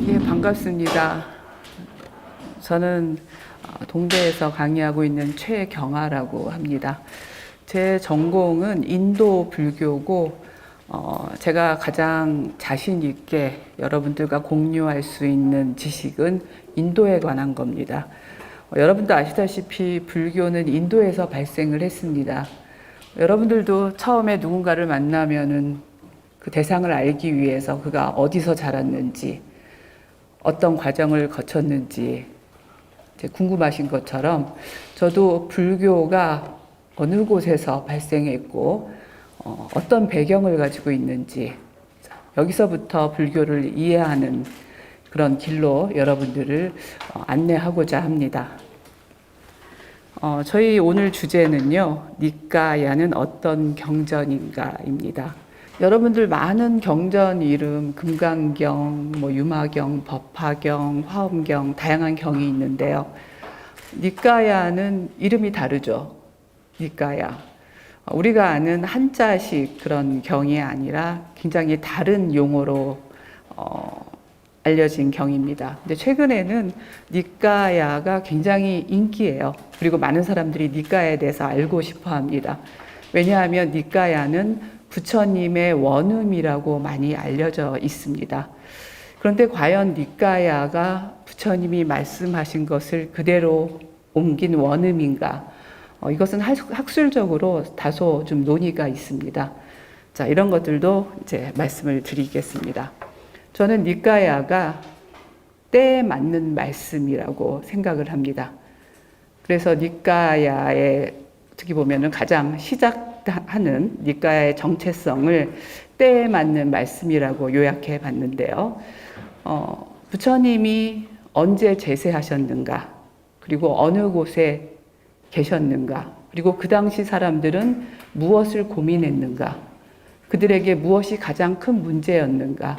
예, 반갑습니다. 저는 동대에서 강의하고 있는 최경아라고 합니다. 제 전공은 인도 불교고, 제가 가장 자신 있게 여러분들과 공유할 수 있는 지식은 인도에 관한 겁니다. 여러분도 아시다시피 불교는 인도에서 발생을 했습니다. 여러분들도 처음에 누군가를 만나면은 그 대상을 알기 위해서 그가 어디서 자랐는지, 어떤 과정을 거쳤는지 궁금하신 것처럼 저도 불교가 어느 곳에서 발생했고 어떤 배경을 가지고 있는지 여기서부터 불교를 이해하는 그런 길로 여러분들을 안내하고자 합니다. 저희 오늘 주제는요, 니까야는 어떤 경전인가입니다. 여러분들 많은 경전 이름, 금강경, 유마경, 법화경, 화엄경, 다양한 경이 있는데요. 니까야는 이름이 다르죠. 니까야. 우리가 아는 한자식 그런 경이 아니라 굉장히 다른 용어로 알려진 경입니다. 근데 최근에는 니까야가 굉장히 인기예요. 그리고 많은 사람들이 니까야에 대해서 알고 싶어 합니다. 왜냐하면 니까야는 부처님의 원음이라고 많이 알려져 있습니다. 그런데 과연 니까야가 부처님이 말씀하신 것을 그대로 옮긴 원음인가? 이것은 학술적으로 다소 좀 논의가 있습니다. 자, 이런 것들도 이제 말씀을 드리겠습니다. 저는 니까야가 때에 맞는 말씀이라고 생각을 합니다. 그래서 니까야의 어떻게 보면은 가장 시작하는 니까야의 정체성을 때에 맞는 말씀이라고 요약해 봤는데요. 부처님이 언제 제세하셨는가, 그리고 어느 곳에 계셨는가, 그리고 그 당시 사람들은 무엇을 고민했는가, 그들에게 무엇이 가장 큰 문제였는가.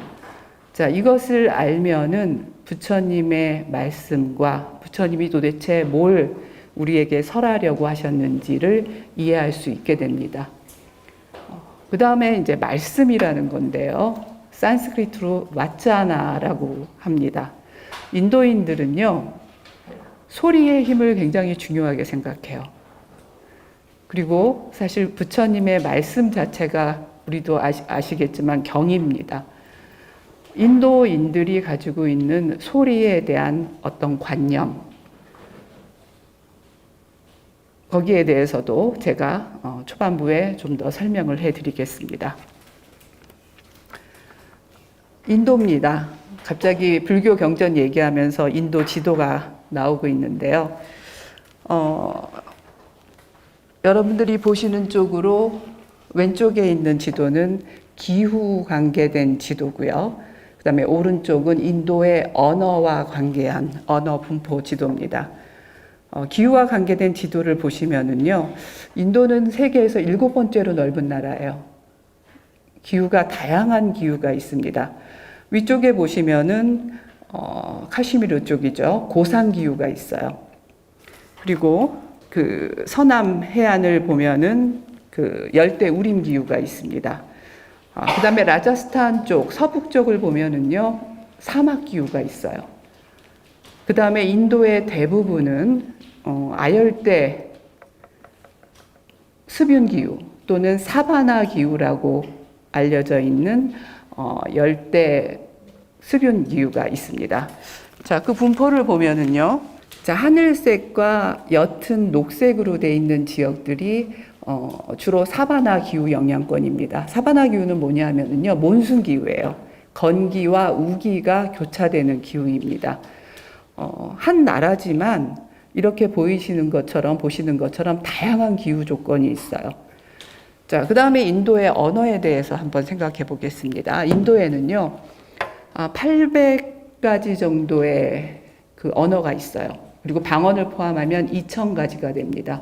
자, 이것을 알면은 부처님의 말씀과 부처님이 도대체 뭘 우리에게 설하려고 하셨는지를 이해할 수 있게 됩니다. 그 다음에 이제 말씀이라는 건데요. 산스크리트로 와짜나라고 합니다. 인도인들은요, 소리의 힘을 굉장히 중요하게 생각해요. 그리고 사실 부처님의 말씀 자체가 우리도 아시겠지만 경입니다. 인도인들이 가지고 있는 소리에 대한 어떤 관념, 거기에 대해서도 제가 초반부에 좀 더 설명을 해드리겠습니다. 인도입니다. 갑자기 불교 경전 얘기하면서 인도 지도가 나오고 있는데요. 여러분들이 보시는 쪽으로 왼쪽에 있는 지도는 기후 관계된 지도고요. 그 다음에 오른쪽은 인도의 언어와 관계한 언어 분포 지도입니다. 기후와 관계된 지도를 보시면은요, 인도는 세계에서 7번째로 넓은 나라예요. 기후가 다양한 기후가 있습니다. 위쪽에 보시면은 카시미르 쪽이죠. 고산 기후가 있어요. 그리고 그 서남 해안을 보면은 그 열대 우림 기후가 있습니다. 그 다음에 라자스탄 쪽, 서북 쪽을 보면은요, 사막 기후가 있어요. 그 다음에 인도의 대부분은 아열대 수뷴 기후 또는 사바나 기후라고 알려져 있는 열대 수뷴 기후가 있습니다. 자, 그 분포를 보면은요, 자, 하늘색과 옅은 녹색으로 되어 있는 지역들이 주로 사바나 기후 영향권입니다. 사바나 기후는 뭐냐면은요, 몬순 기후예요. 건기와 우기가 교차되는 기후입니다. 한 나라지만 이렇게 보시는 것처럼 다양한 기후 조건이 있어요. 자, 그 다음에 인도의 언어에 대해서 한번 생각해 보겠습니다. 인도에는요, 800가지 정도의 그 언어가 있어요. 그리고 방언을 포함하면 2000가지가 됩니다.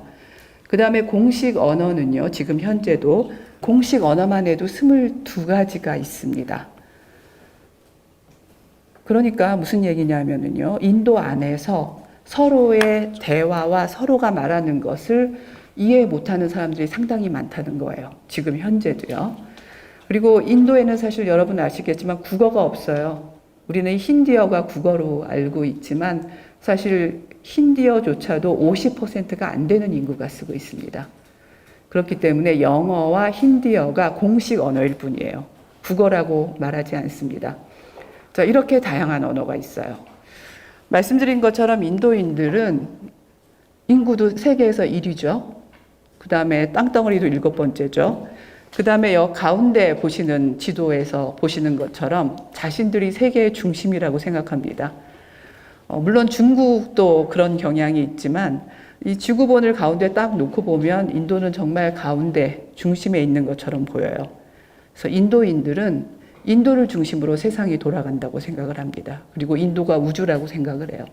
그 다음에 공식 언어는요, 지금 현재도 공식 언어만 해도 22가지가 있습니다. 그러니까 무슨 얘기냐면요, 인도 안에서 서로의 대화와 서로가 말하는 것을 이해 못하는 사람들이 상당히 많다는 거예요. 지금 현재도요. 그리고 인도에는 사실 여러분 아시겠지만 국어가 없어요. 우리는 힌디어가 국어로 알고 있지만 사실 힌디어조차도 50%가 안 되는 인구가 쓰고 있습니다. 그렇기 때문에 영어와 힌디어가 공식 언어일 뿐이에요. 국어라고 말하지 않습니다. 자, 이렇게 다양한 언어가 있어요. 말씀드린 것처럼 인도인들은 인구도 세계에서 1위죠. 그 다음에 땅덩어리도 7번째죠. 그 다음에 가운데 보시는 지도에서 보시는 것처럼 자신들이 세계의 중심이라고 생각합니다. 물론 중국도 그런 경향이 있지만 이 지구본을 가운데 딱 놓고 보면 인도는 정말 가운데 중심에 있는 것처럼 보여요. 그래서 인도인들은 인도를 중심으로 세상이 돌아간다고 생각을 합니다. 그리고 인도가 우주라고 생각을 해요.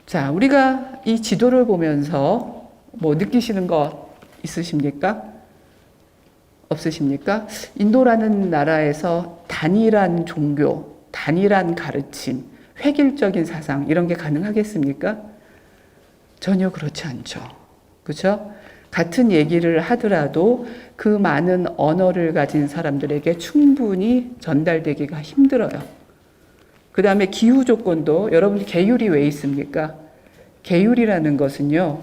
자, 우리가 이 지도를 보면서 뭐 느끼시는 것 있으십니까? 없으십니까? 인도라는 나라에서 단일한 종교, 단일한 가르침, 획일적인 사상 이런 게 가능하겠습니까? 전혀 그렇지 않죠. 그렇죠? 같은 얘기를 하더라도 그 많은 언어를 가진 사람들에게 충분히 전달되기가 힘들어요. 그 다음에 기후 조건도 여러분 계율이 왜 있습니까? 계율이라는 것은요.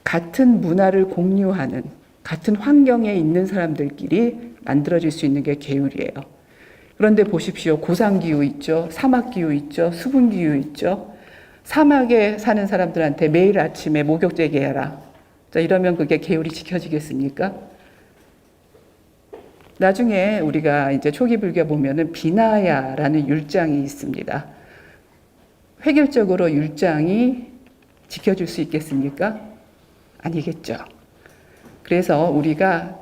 같은 문화를 공유하는 같은 환경에 있는 사람들끼리 만들어질 수 있는 게 계율이에요. 그런데 보십시오. 고산기후 있죠. 사막기후 있죠. 수분기후 있죠. 사막에 사는 사람들한테 매일 아침에 목욕제기 해라. 자, 이러면 그게 계율이 지켜지겠습니까? 나중에 우리가 이제 초기 불교 보면은 비나야라는 율장이 있습니다. 획일적으로 율장이 지켜줄 수 있겠습니까? 아니겠죠. 그래서 우리가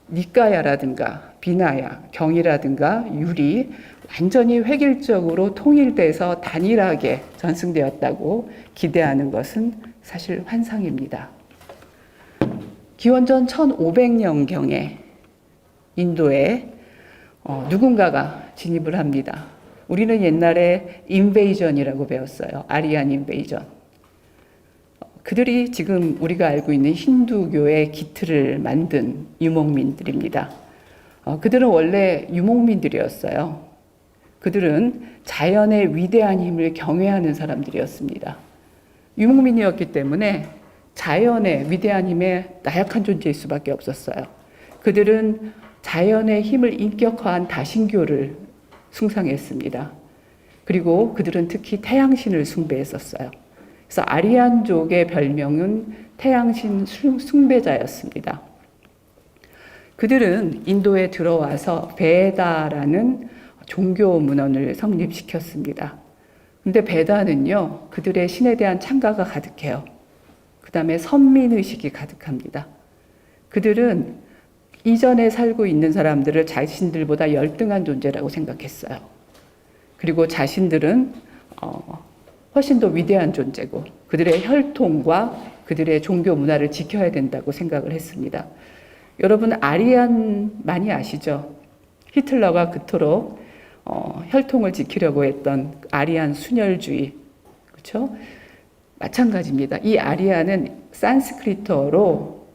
니까야라든가 비나야, 경이라든가 율이 완전히 획일적으로 통일돼서 단일하게 전승되었다고 기대하는 것은 사실 환상입니다. 기원전 1500년경에 인도에 누군가가 진입을 합니다. 우리는 옛날에 인베이전이라고 배웠어요. 아리안 인베이전. 그들이 지금 우리가 알고 있는 힌두교의 기틀을 만든 유목민들입니다. 그들은 원래 유목민들이었어요. 그들은 자연의 위대한 힘을 경외하는 사람들이었습니다. 유목민이었기 때문에 자연의 위대한 힘에 나약한 존재일 수밖에 없었어요. 그들은 자연의 힘을 인격화한 다신교를 숭상했습니다. 그리고 그들은 특히 태양신을 숭배했었어요. 그래서 아리안족의 별명은 태양신 숭배자였습니다. 그들은 인도에 들어와서 베다라는 종교 문헌을 성립시켰습니다. 근데 베다는요, 그들의 신에 대한 찬가가 가득해요. 그 다음에 선민의식이 가득합니다. 그들은 이전에 살고 있는 사람들을 자신들보다 열등한 존재라고 생각했어요. 그리고 자신들은 훨씬 더 위대한 존재고 그들의 혈통과 그들의 종교 문화를 지켜야 된다고 생각을 했습니다. 여러분 아리안 많이 아시죠? 히틀러가 그토록 혈통을 지키려고 했던 아리안 순혈주의, 그렇죠? 마찬가지입니다. 이 아리안은 산스크리트어로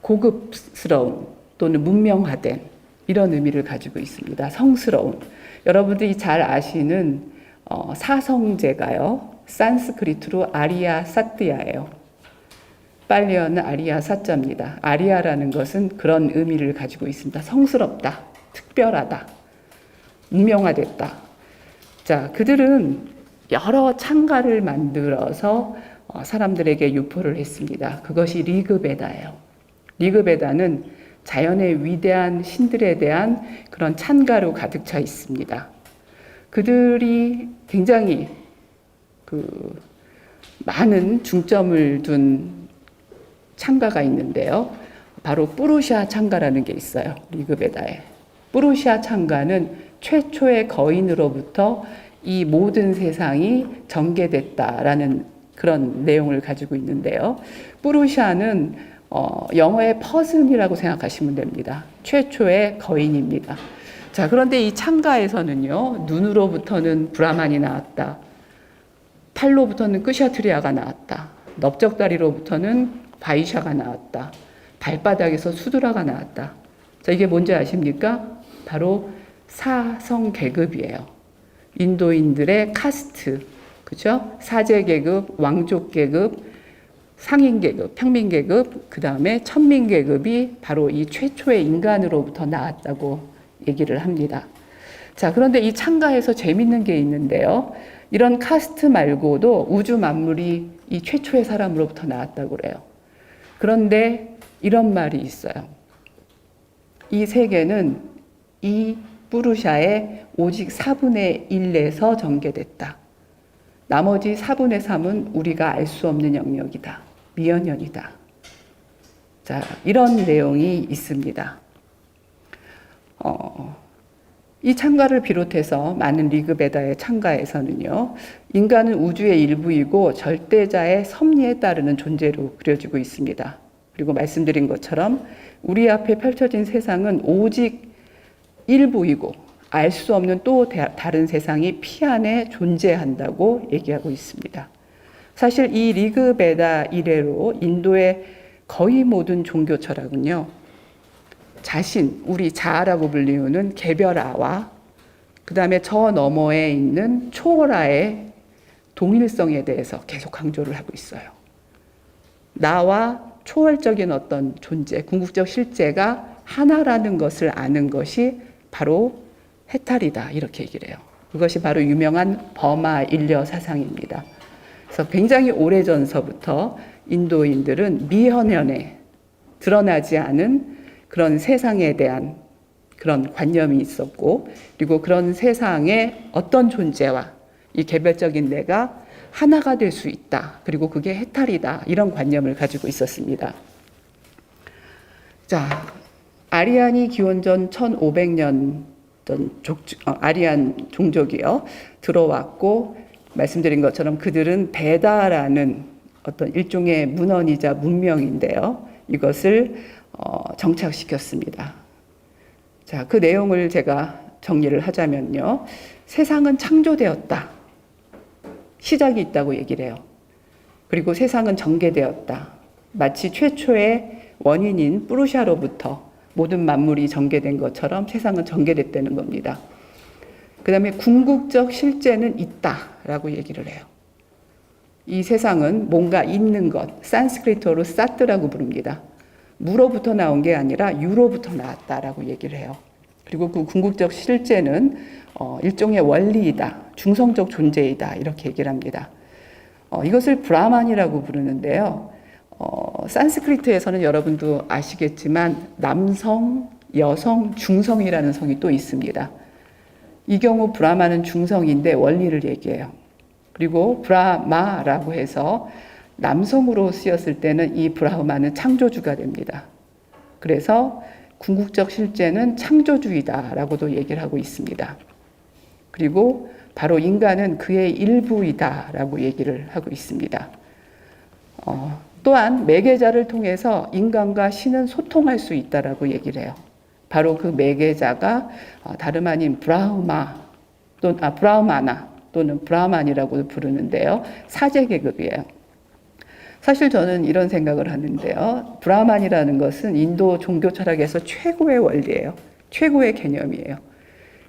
고급스러운 또는 문명화된 이런 의미를 가지고 있습니다. 성스러운. 여러분들이 잘 아시는 사성제가요. 산스크리트로 아리아 사띠아예요. 빨리어는 아리아 사자입니다. 아리아라는 것은 그런 의미를 가지고 있습니다. 성스럽다, 특별하다, 문명화됐다. 자, 그들은 여러 창가를 만들어서 사람들에게 유포를 했습니다. 그것이 리그베다예요. 리그베다는 자연의 위대한 신들에 대한 그런 찬가로 가득 차 있습니다. 그들이 굉장히 많은 중점을 둔 창가가 있는데요. 바로 뿌루샤 창가라는 게 있어요. 리그베다에. 뿌루샤 창가는 최초의 거인으로부터 이 모든 세상이 전개됐다라는 그런 내용을 가지고 있는데요. 뿌루샤는 영어의 퍼슨이라고 생각하시면 됩니다. 최초의 거인입니다. 자, 그런데 이 창가에서는요, 눈으로부터는 브라만이 나왔다. 팔로부터는 끄샤트리아가 나왔다. 넓적다리로부터는 바이샤가 나왔다. 발바닥에서 수드라가 나왔다. 자, 이게 뭔지 아십니까? 바로 사성 계급이에요. 인도인들의 카스트, 그죠? 사제 계급, 왕족 계급, 상인 계급, 평민 계급, 그 다음에 천민 계급이 바로 이 최초의 인간으로부터 나왔다고 얘기를 합니다. 자, 그런데 이 창가에서 재밌는 게 있는데요. 이런 카스트 말고도 우주 만물이 이 최초의 사람으로부터 나왔다고 그래요. 그런데 이런 말이 있어요. 이 세계는 이 푸루샤의 오직 4분의 1에서 전개됐다. 나머지 4분의 3은 우리가 알 수 없는 영역이다. 미연연이다. 자, 이런 내용이 있습니다. 이 창가를 비롯해서 많은 리그베다의 창가에서는요, 인간은 우주의 일부이고 절대자의 섭리에 따르는 존재로 그려지고 있습니다. 그리고 말씀드린 것처럼 우리 앞에 펼쳐진 세상은 오직 일부이고 알 수 없는 또 다른 세상이 피 안에 존재한다고 얘기하고 있습니다. 사실 이 리그베다 이래로 인도의 거의 모든 종교 철학은요, 자신, 우리 자아라고 불리우는 개별아와 그 다음에 저 너머에 있는 초월아의 동일성에 대해서 계속 강조를 하고 있어요. 나와 초월적인 어떤 존재, 궁극적 실제가 하나라는 것을 아는 것이 바로 해탈이다, 이렇게 얘기를 해요. 그것이 바로 유명한 버마 인려 사상입니다. 그래서 굉장히 오래전서부터 인도인들은 미현현에 드러나지 않은 그런 세상에 대한 그런 관념이 있었고, 그리고 그런 세상의 어떤 존재와 이 개별적인 내가 하나가 될 수 있다. 그리고 그게 해탈이다. 이런 관념을 가지고 있었습니다. 자, 아리안이 기원전 1500년 전 아리안 종족이요, 들어왔고, 말씀드린 것처럼 그들은 베다라는 어떤 일종의 문헌이자 문명인데요. 이것을 정착시켰습니다. 자, 그 내용을 제가 정리를 하자면요. 세상은 창조되었다. 시작이 있다고 얘기를 해요. 그리고 세상은 전개되었다. 마치 최초의 원인인 푸루샤로부터 모든 만물이 전개된 것처럼 세상은 전개됐다는 겁니다. 그 다음에 궁극적 실제는 있다라고 얘기를 해요. 이 세상은 뭔가 있는 것, 산스크리트어로 사트라고 부릅니다. 무로부터 나온 게 아니라 유로부터 나왔다라고 얘기를 해요. 그리고 그 궁극적 실제는 일종의 원리이다, 중성적 존재이다, 이렇게 얘기를 합니다. 이것을 브라만이라고 부르는데요. 산스크리트에서는 여러분도 아시겠지만 남성, 여성, 중성이라는 성이 또 있습니다. 이 경우 브라만은 중성인데 원리를 얘기해요. 그리고 브라마라고 해서 남성으로 쓰였을 때는 이 브라흐마는 창조주가 됩니다. 그래서 궁극적 실제는 창조주의다라고도 얘기를 하고 있습니다. 그리고 바로 인간은 그의 일부이다라고 얘기를 하고 있습니다. 또한 매개자를 통해서 인간과 신은 소통할 수 있다라고 얘기를 해요. 바로 그 매개자가 다름 아닌 브라흐마나 또는 브라만이라고 부르는데요. 사제 계급이에요. 사실 저는 이런 생각을 하는데요. 브라만이라는 것은 인도 종교 철학에서 최고의 원리예요. 최고의 개념이에요.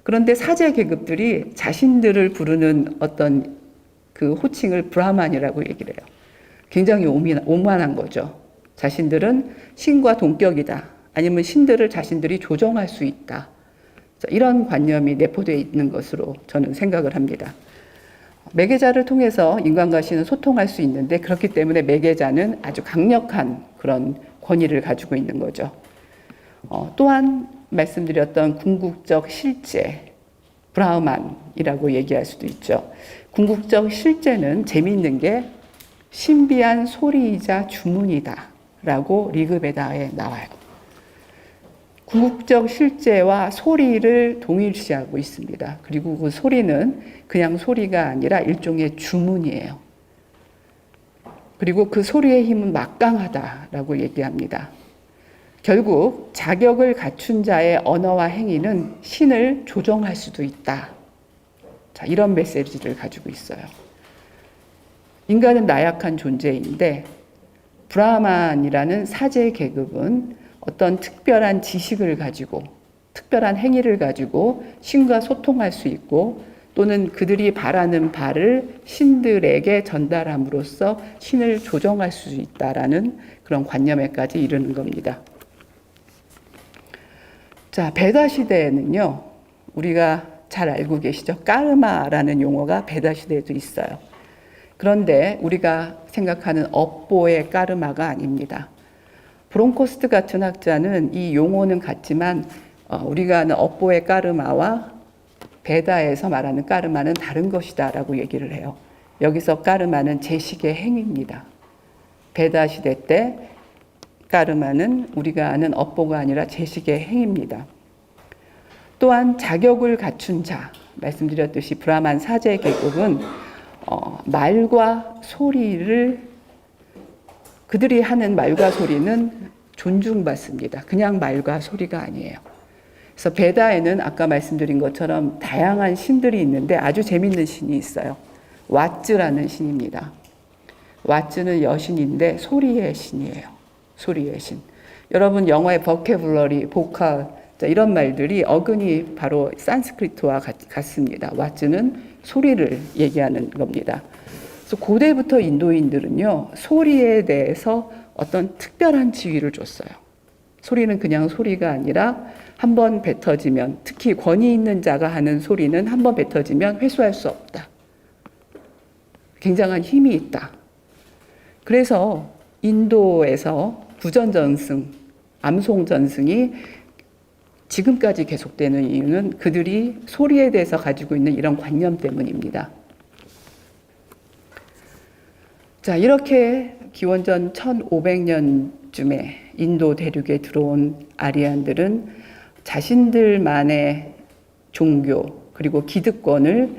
그런데 사제 계급들이 자신들을 부르는 어떤 그 호칭을 브라만이라고 얘기를 해요. 굉장히 오만한 거죠. 자신들은 신과 동격이다. 아니면 신들을 자신들이 조정할 수 있다. 이런 관념이 내포되어 있는 것으로 저는 생각을 합니다. 매개자를 통해서 인간과 신은 소통할 수 있는데, 그렇기 때문에 매개자는 아주 강력한 그런 권위를 가지고 있는 거죠. 또한 말씀드렸던 궁극적 실제, 브라흐만이라고 얘기할 수도 있죠. 궁극적 실제는 재미있는 게 신비한 소리이자 주문이다 라고 리그베다에 나와요. 궁극적 실제와 소리를 동일시하고 있습니다. 그리고 그 소리는 그냥 소리가 아니라 일종의 주문이에요. 그리고 그 소리의 힘은 막강하다라고 얘기합니다. 결국 자격을 갖춘 자의 언어와 행위는 신을 조정할 수도 있다. 자, 이런 메시지를 가지고 있어요. 인간은 나약한 존재인데 브라만이라는 사제 계급은 어떤 특별한 지식을 가지고 특별한 행위를 가지고 신과 소통할 수 있고 또는 그들이 바라는 바를 신들에게 전달함으로써 신을 조정할 수 있다라는 그런 관념에까지 이르는 겁니다. 자, 베다 시대에는요, 우리가 잘 알고 계시죠? 까르마라는 용어가 베다 시대에도 있어요. 그런데 우리가 생각하는 업보의 까르마가 아닙니다. 브론코스트 같은 학자는 이 용어는 같지만 우리가 아는 업보의 까르마와 베다에서 말하는 까르마는 다른 것이다라고 얘기를 해요. 여기서 까르마는 제식의 행위입니다. 베다 시대 때 까르마는 우리가 아는 업보가 아니라 제식의 행위입니다. 또한 자격을 갖춘 자, 말씀드렸듯이 브라만 사제 계급은 말과 소리를 그들이 하는 말과 소리는 존중받습니다. 그냥 말과 소리가 아니에요. 그래서 베다에는 아까 말씀드린 것처럼 다양한 신들이 있는데 아주 재밌는 신이 있어요. 왓즈라는 신입니다. 왓즈는 여신인데 소리의 신이에요. 소리의 신. 여러분 영어의 버케블러리, 보컬 이런 말들이 어근이 바로 산스크리트와 같습니다. 왓즈는 소리를 얘기하는 겁니다. 그래서 고대부터 인도인들은요, 소리에 대해서 어떤 특별한 지위를 줬어요. 소리는 그냥 소리가 아니라 한번 뱉어지면, 특히 권위 있는 자가 하는 소리는 한번 뱉어지면 회수할 수 없다. 굉장한 힘이 있다. 그래서 인도에서 부전전승, 암송전승이 지금까지 계속되는 이유는 그들이 소리에 대해서 가지고 있는 이런 관념 때문입니다. 자, 이렇게 기원전 1500년쯤에 인도 대륙에 들어온 아리안들은 자신들만의 종교 그리고 기득권을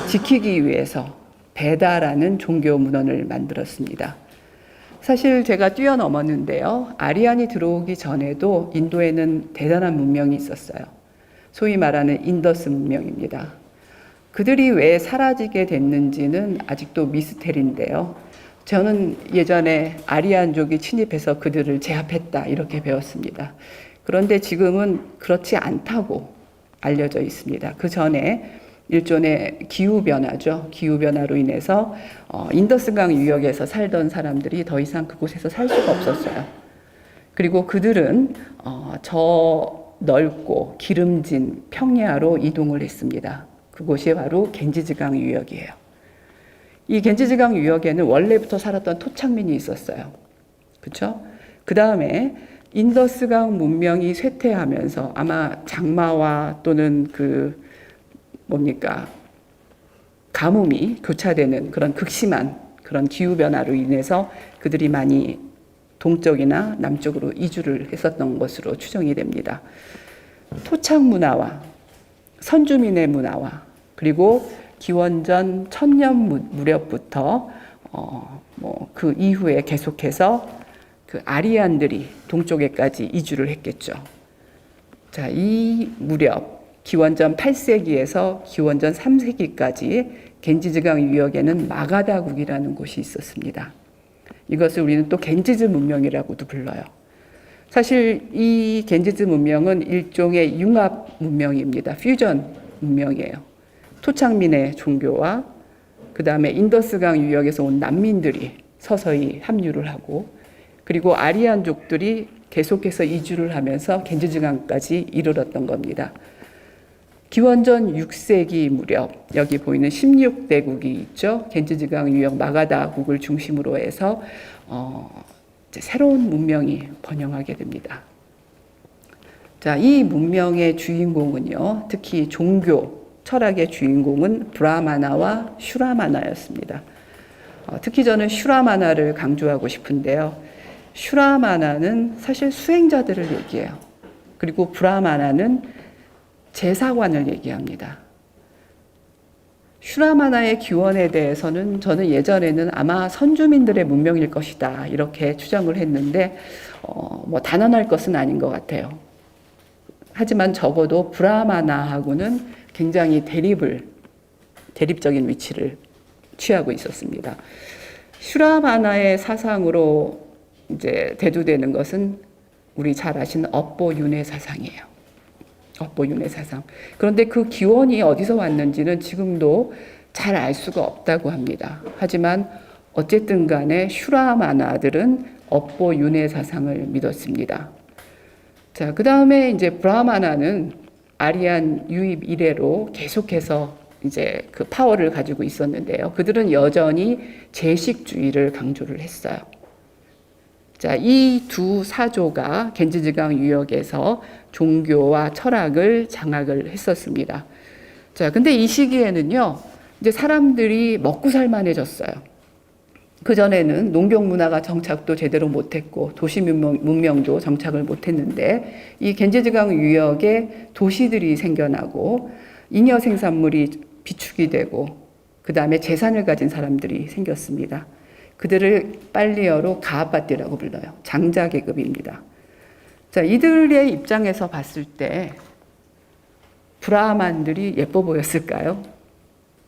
지키기 위해서 베다라는 종교 문헌을 만들었습니다. 사실 제가 뛰어넘었는데요. 아리안이 들어오기 전에도 인도에는 대단한 문명이 있었어요. 소위 말하는 인더스 문명입니다. 그들이 왜 사라지게 됐는지는 아직도 미스테리인데요. 저는 예전에 아리안족이 침입해서 그들을 제압했다 이렇게 배웠습니다. 그런데 지금은 그렇지 않다고 알려져 있습니다. 그 전에 일종의 기후변화죠. 기후변화로 인해서 인더스강 유역에서 살던 사람들이 더 이상 그곳에서 살 수가 없었어요. 그리고 그들은 저 넓고 기름진 평야로 이동을 했습니다. 그곳이 바로 겐지즈강 유역이에요. 이 겐지즈강 유역에는 원래부터 살았던 토착민이 있었어요. 그렇죠? 그 다음에 인더스강 문명이 쇠퇴하면서 아마 장마와 또는 가뭄이 교차되는 그런 극심한 그런 기후변화로 인해서 그들이 많이 동쪽이나 남쪽으로 이주를 했었던 것으로 추정이 됩니다. 토착 문화와 선주민의 문화와 그리고 기원전 1000년 무렵부터 그 이후에 계속해서 그 아리안들이 동쪽에까지 이주를 했겠죠. 자, 이 무렵 기원전 8세기에서 기원전 3세기까지 겐지즈강 유역에는 마가다국이라는 곳이 있었습니다. 이것을 우리는 또 겐지즈 문명이라고도 불러요. 사실 이 겐지즈 문명은 일종의 융합 문명입니다. 퓨전 문명이에요. 토착민의 종교와 그 다음에 인더스강 유역에서 온 난민들이 서서히 합류를 하고 그리고 아리안족들이 계속해서 이주를 하면서 겐지즈강까지 이르렀던 겁니다. 기원전 6세기 무렵 여기 보이는 16대국이 있죠. 겐지즈강 유역 마가다국을 중심으로 해서 새로운 문명이 번영하게 됩니다. 자, 이 문명의 주인공은요, 특히 종교, 철학의 주인공은 브라마나와 슈라마나였습니다. 특히 저는 슈라마나를 강조하고 싶은데요. 슈라마나는 사실 수행자들을 얘기해요. 그리고 브라마나는 제사관을 얘기합니다. 슈라마나의 기원에 대해서는 저는 예전에는 아마 선주민들의 문명일 것이다 이렇게 추정을 했는데 단언할 것은 아닌 것 같아요. 하지만 적어도 브라마나하고는 굉장히 대립적인 위치를 취하고 있었습니다. 슈라마나의 사상으로 이제 대두되는 것은 우리 잘 아시는 업보윤회 사상이에요. 업보윤회 사상. 그런데 그 기원이 어디서 왔는지는 지금도 잘 알 수가 없다고 합니다. 하지만 어쨌든 간에 슈라마나들은 업보윤회 사상을 믿었습니다. 자, 그 다음에 이제 브라마나는 아리안 유입 이래로 계속해서 이제 그 파워를 가지고 있었는데요. 그들은 여전히 제식주의를 강조를 했어요. 자, 이 두 사조가 겐지즈강 유역에서 종교와 철학을 장악을 했었습니다. 자, 근데 이 시기에는요, 이제 사람들이 먹고 살만해졌어요. 그전에는 농경 문화가 정착도 제대로 못했고 도시 문명도 정착을 못했는데 이 겐지즈강 유역에 도시들이 생겨나고 잉여 생산물이 비축이 되고 그 다음에 재산을 가진 사람들이 생겼습니다. 그들을 빨리어로 가압바띠라고 불러요. 장자 계급입니다. 자, 이들의 입장에서 봤을 때 브라만들이 예뻐 보였을까요?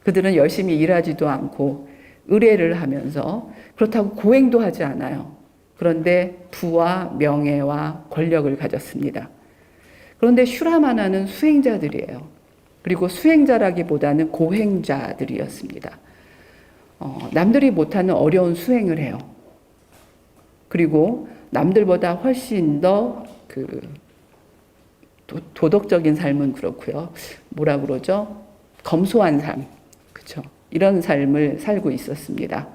그들은 열심히 일하지도 않고 의뢰를 하면서 그렇다고 고행도 하지 않아요. 그런데 부와 명예와 권력을 가졌습니다. 그런데 슈라마나는 수행자들이에요. 그리고 수행자라기보다는 고행자들이었습니다. 남들이 못하는 어려운 수행을 해요. 그리고 남들보다 훨씬 더 도덕적인 삶은 그렇고요. 뭐라 그러죠? 검소한 삶. 그렇죠? 이런 삶을 살고 있었습니다.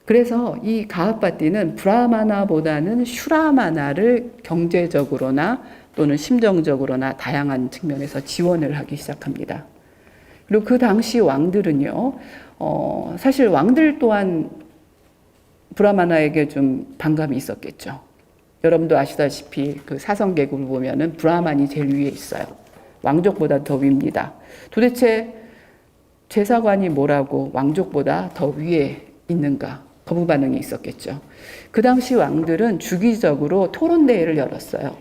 그래서 이 가압바띠는 브라마나보다는 슈라마나를 경제적으로나 또는 심정적으로나 다양한 측면에서 지원을 하기 시작합니다. 그리고 그 당시 왕들은요, 사실 왕들 또한 브라마나에게 좀 반감이 있었겠죠. 여러분도 아시다시피 그 사성계급을 보면은 브라만이 제일 위에 있어요. 왕족보다 더 위입니다. 도대체 제사관이 뭐라고 왕족보다 더 위에 있는가? 거부 반응이 있었겠죠. 그 당시 왕들은 주기적으로 토론대회를 열었어요.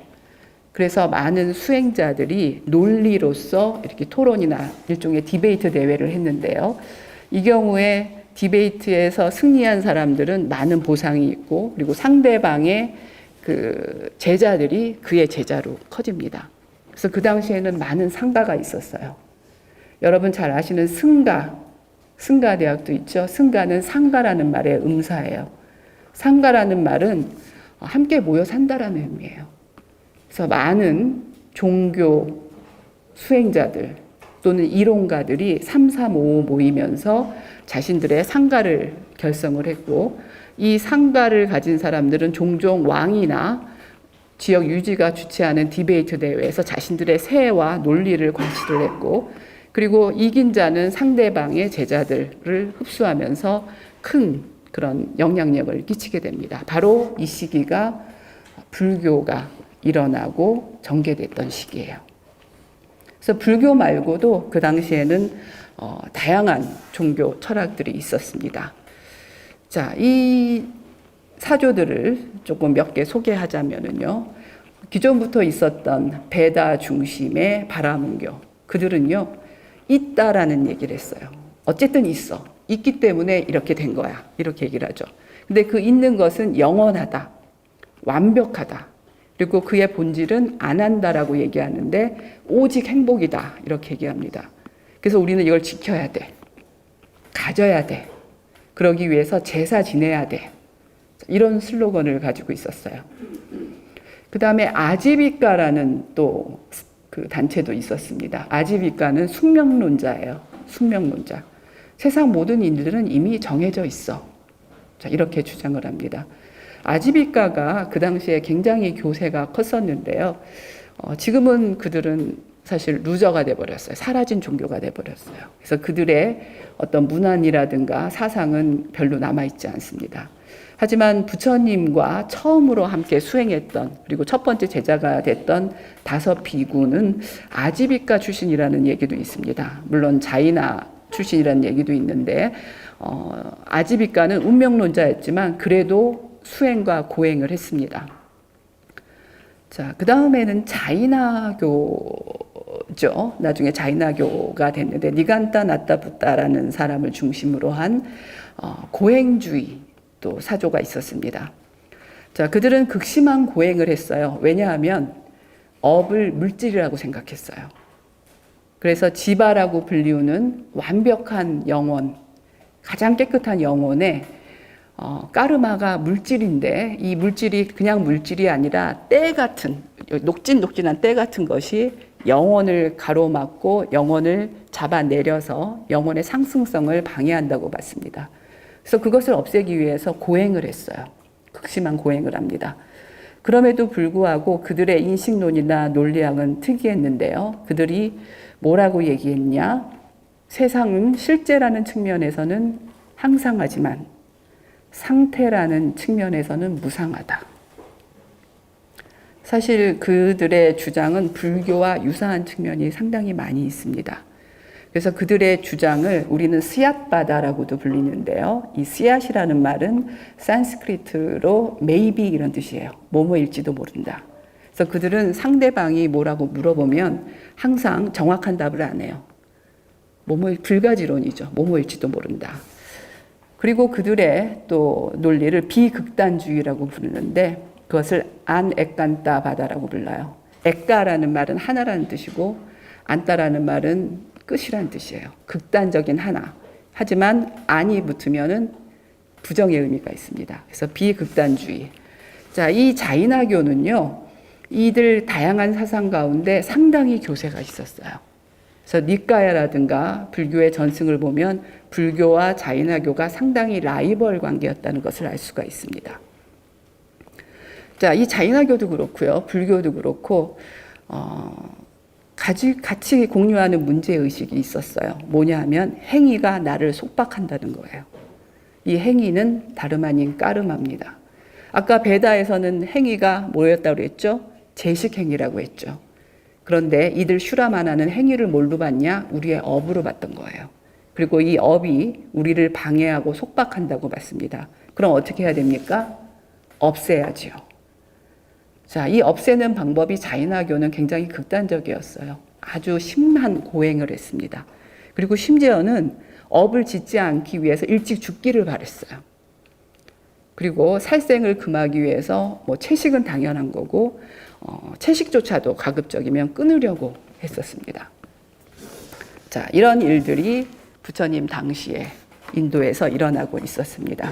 그래서 많은 수행자들이 논리로서 이렇게 토론이나 일종의 디베이트 대회를 했는데요. 이 경우에 디베이트에서 승리한 사람들은 많은 보상이 있고 그리고 상대방의 그 제자들이 그의 제자로 커집니다. 그래서 그 당시에는 많은 상가가 있었어요. 여러분 잘 아시는 승가대학도 있죠. 승가는 상가라는 말의 음사예요. 상가라는 말은 함께 모여 산다라는 의미예요. 그래서 많은 종교 수행자들 또는 이론가들이 335 모이면서 자신들의 상가를 결성을 했고 이 상가를 가진 사람들은 종종 왕이나 지역 유지가 주최하는 디베이트 대회에서 자신들의 세와 논리를 과시를 했고 그리고 이긴 자는 상대방의 제자들을 흡수하면서 큰 그런 영향력을 끼치게 됩니다. 바로 이 시기가 불교가 일어나고 전개됐던 시기예요. 그래서 불교 말고도 그 당시에는 다양한 종교 철학들이 있었습니다. 자, 이 사조들을 조금 몇 개 소개하자면은요. 기존부터 있었던 베다 중심의 바라문교. 그들은요, 있다라는 얘기를 했어요. 어쨌든 있어. 있기 때문에 이렇게 된 거야. 이렇게 얘기를 하죠. 근데 그 있는 것은 영원하다. 완벽하다. 그리고 그의 본질은 안 한다라고 얘기하는데 오직 행복이다. 이렇게 얘기합니다. 그래서 우리는 이걸 지켜야 돼. 가져야 돼. 그러기 위해서 제사 지내야 돼. 이런 슬로건을 가지고 있었어요. 그 다음에 아지비카라는 또 그 단체도 있었습니다. 아지비카는 숙명론자예요. 숙명론자. 세상 모든 일들은 이미 정해져 있어. 자, 이렇게 주장을 합니다. 아지비카가 그 당시에 굉장히 교세가 컸었는데요. 지금은 그들은 사실 루저가 돼버렸어요. 사라진 종교가 돼버렸어요. 그래서 그들의 어떤 문안이라든가 사상은 별로 남아있지 않습니다. 하지만 부처님과 처음으로 함께 수행했던 그리고 첫 번째 제자가 됐던 5 비구는 아지비카 출신이라는 얘기도 있습니다. 물론 자이나 출신이라는 얘기도 있는데 아지비카는 운명론자였지만 그래도 수행과 고행을 했습니다. 자, 그 다음에는 자이나교죠. 나중에 자이나교가 됐는데 니간타 나타부타라는 사람을 중심으로 한 고행주의 또 사조가 있었습니다. 자, 그들은 극심한 고행을 했어요. 왜냐하면 업을 물질이라고 생각했어요. 그래서 지바라고 불리우는 완벽한 영혼, 가장 깨끗한 영혼에 까르마가 물질인데 이 물질이 그냥 물질이 아니라 때 같은, 녹진녹진한 때 같은 것이 영혼을 가로막고 영혼을 잡아내려서 영혼의 상승성을 방해한다고 봤습니다. 그래서 그것을 없애기 위해서 고행을 했어요. 극심한 고행을 합니다. 그럼에도 불구하고 그들의 인식론이나 논리학은 특이했는데요. 그들이 뭐라고 얘기했냐? 세상은 실제라는 측면에서는 항상하지만 상태라는 측면에서는 무상하다. 사실 그들의 주장은 불교와 유사한 측면이 상당히 많이 있습니다. 그래서 그들의 주장을 우리는 스얏바다라고도 불리는데요. 이 스얏이라는 말은 산스크리트로 maybe 이런 뜻이에요. 뭐뭐일지도 모른다. 그래서 그들은 상대방이 뭐라고 물어보면 항상 정확한 답을 안 해요. 뭐뭐 불가지론이죠. 뭐뭐일지도 모른다. 그리고 그들의 또 논리를 비극단주의라고 부르는데 그것을 안에깐따 바다라고 불러요. 에까라는 말은 하나라는 뜻이고 안따라는 말은 끝이라는 뜻이에요. 극단적인 하나. 하지만 안이 붙으면은 부정의 의미가 있습니다. 그래서 비극단주의. 자, 이 자이나교는요, 이들 다양한 사상 가운데 상당히 교세가 있었어요. 그래서 니까야라든가 불교의 전승을 보면 불교와 자이나교가 상당히 라이벌 관계였다는 것을 알 수가 있습니다. 자, 이 자이나교도 그렇고요, 불교도 그렇고, 같이 공유하는 문제의식이 있었어요. 뭐냐 하면 행위가 나를 속박한다는 거예요. 이 행위는 다름 아닌 까르마입니다. 아까 베다에서는 행위가 뭐였다고 그랬죠? 제식행위라고 했죠. 그런데 이들 슈라마나는 행위를 뭘로 봤냐? 우리의 업으로 봤던 거예요. 그리고 이 업이 우리를 방해하고 속박한다고 봤습니다. 그럼 어떻게 해야 됩니까? 없애야지요. 자, 이 없애는 방법이 자이나교는 굉장히 극단적이었어요. 아주 심한 고행을 했습니다. 그리고 심지어는 업을 짓지 않기 위해서 일찍 죽기를 바랬어요. 그리고 살생을 금하기 위해서 채식은 당연한 거고 채식조차도 가급적이면 끊으려고 했었습니다. 자, 이런 일들이 부처님 당시에 인도에서 일어나고 있었습니다.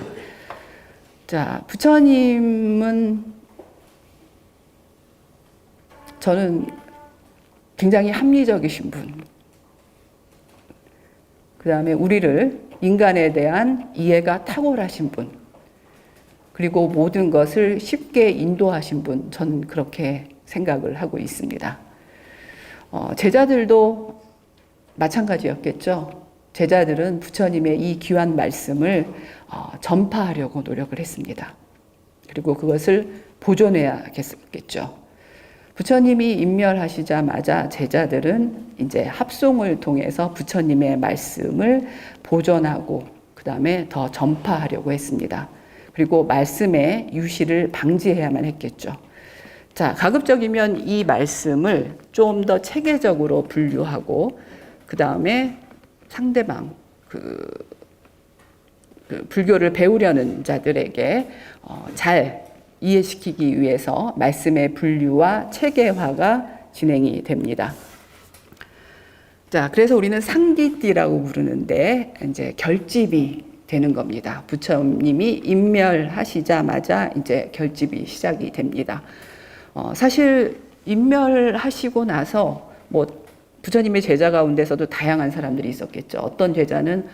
자, 부처님은 저는 굉장히 합리적이신 분. 그 다음에 우리를 인간에 대한 이해가 탁월하신 분. 그리고 모든 것을 쉽게 인도하신 분. 전 그렇게 생각을 하고 있습니다. 제자들도 마찬가지였겠죠. 제자들은 부처님의 이 귀한 말씀을 전파하려고 노력을 했습니다. 그리고 그것을 보존해야겠죠. 부처님이 인멸하시자마자 제자들은 이제 합송을 통해서 부처님의 말씀을 보존하고 그 다음에 더 전파하려고 했습니다. 그리고 말씀의 유실을 방지해야만 했겠죠. 자, 가급적이면 이 말씀을 좀 더 체계적으로 분류하고 그 다음에 상대방 불교를 배우려는 자들에게 잘 이해시키기 위해서 말씀의 분류와 체계화가 진행이 됩니다. 자, 그래서 우리는 상기띠라고 부르는데 이제 결집이 되는 겁니다. 부처님이 인멸하시자마자 이제 결집이 시작이 됩니다. 사실 인멸하시고 나서 부처님의 제자 가운데서도 다양한 사람들이 있었겠죠. 어떤 제자는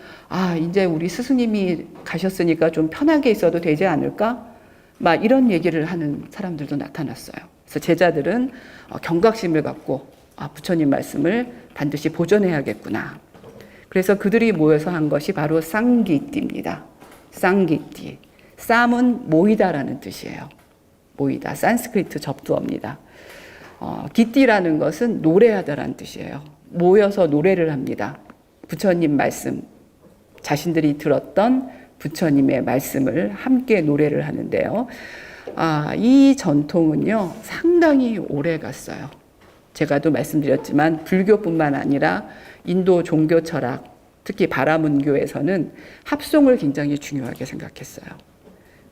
이제 우리 스승님이 가셨으니까 좀 편하게 있어도 되지 않을까? 막 이런 얘기를 하는 사람들도 나타났어요. 그래서 제자들은 경각심을 갖고 부처님 말씀을 반드시 보존해야겠구나. 그래서 그들이 모여서 한 것이 바로 쌍기띠입니다. 쌍기띠. 쌈은 모이다라는 뜻이에요. 모이다. 산스크리트 접두어입니다. 기띠라는 것은 노래하다라는 뜻이에요. 모여서 노래를 합니다. 부처님 말씀, 자신들이 들었던 부처님의 말씀을 함께 노래를 하는데요. 이 전통은요, 상당히 오래 갔어요. 제가도 말씀드렸지만 불교뿐만 아니라 인도 종교 철학, 특히 바라문교에서는 합송을 굉장히 중요하게 생각했어요.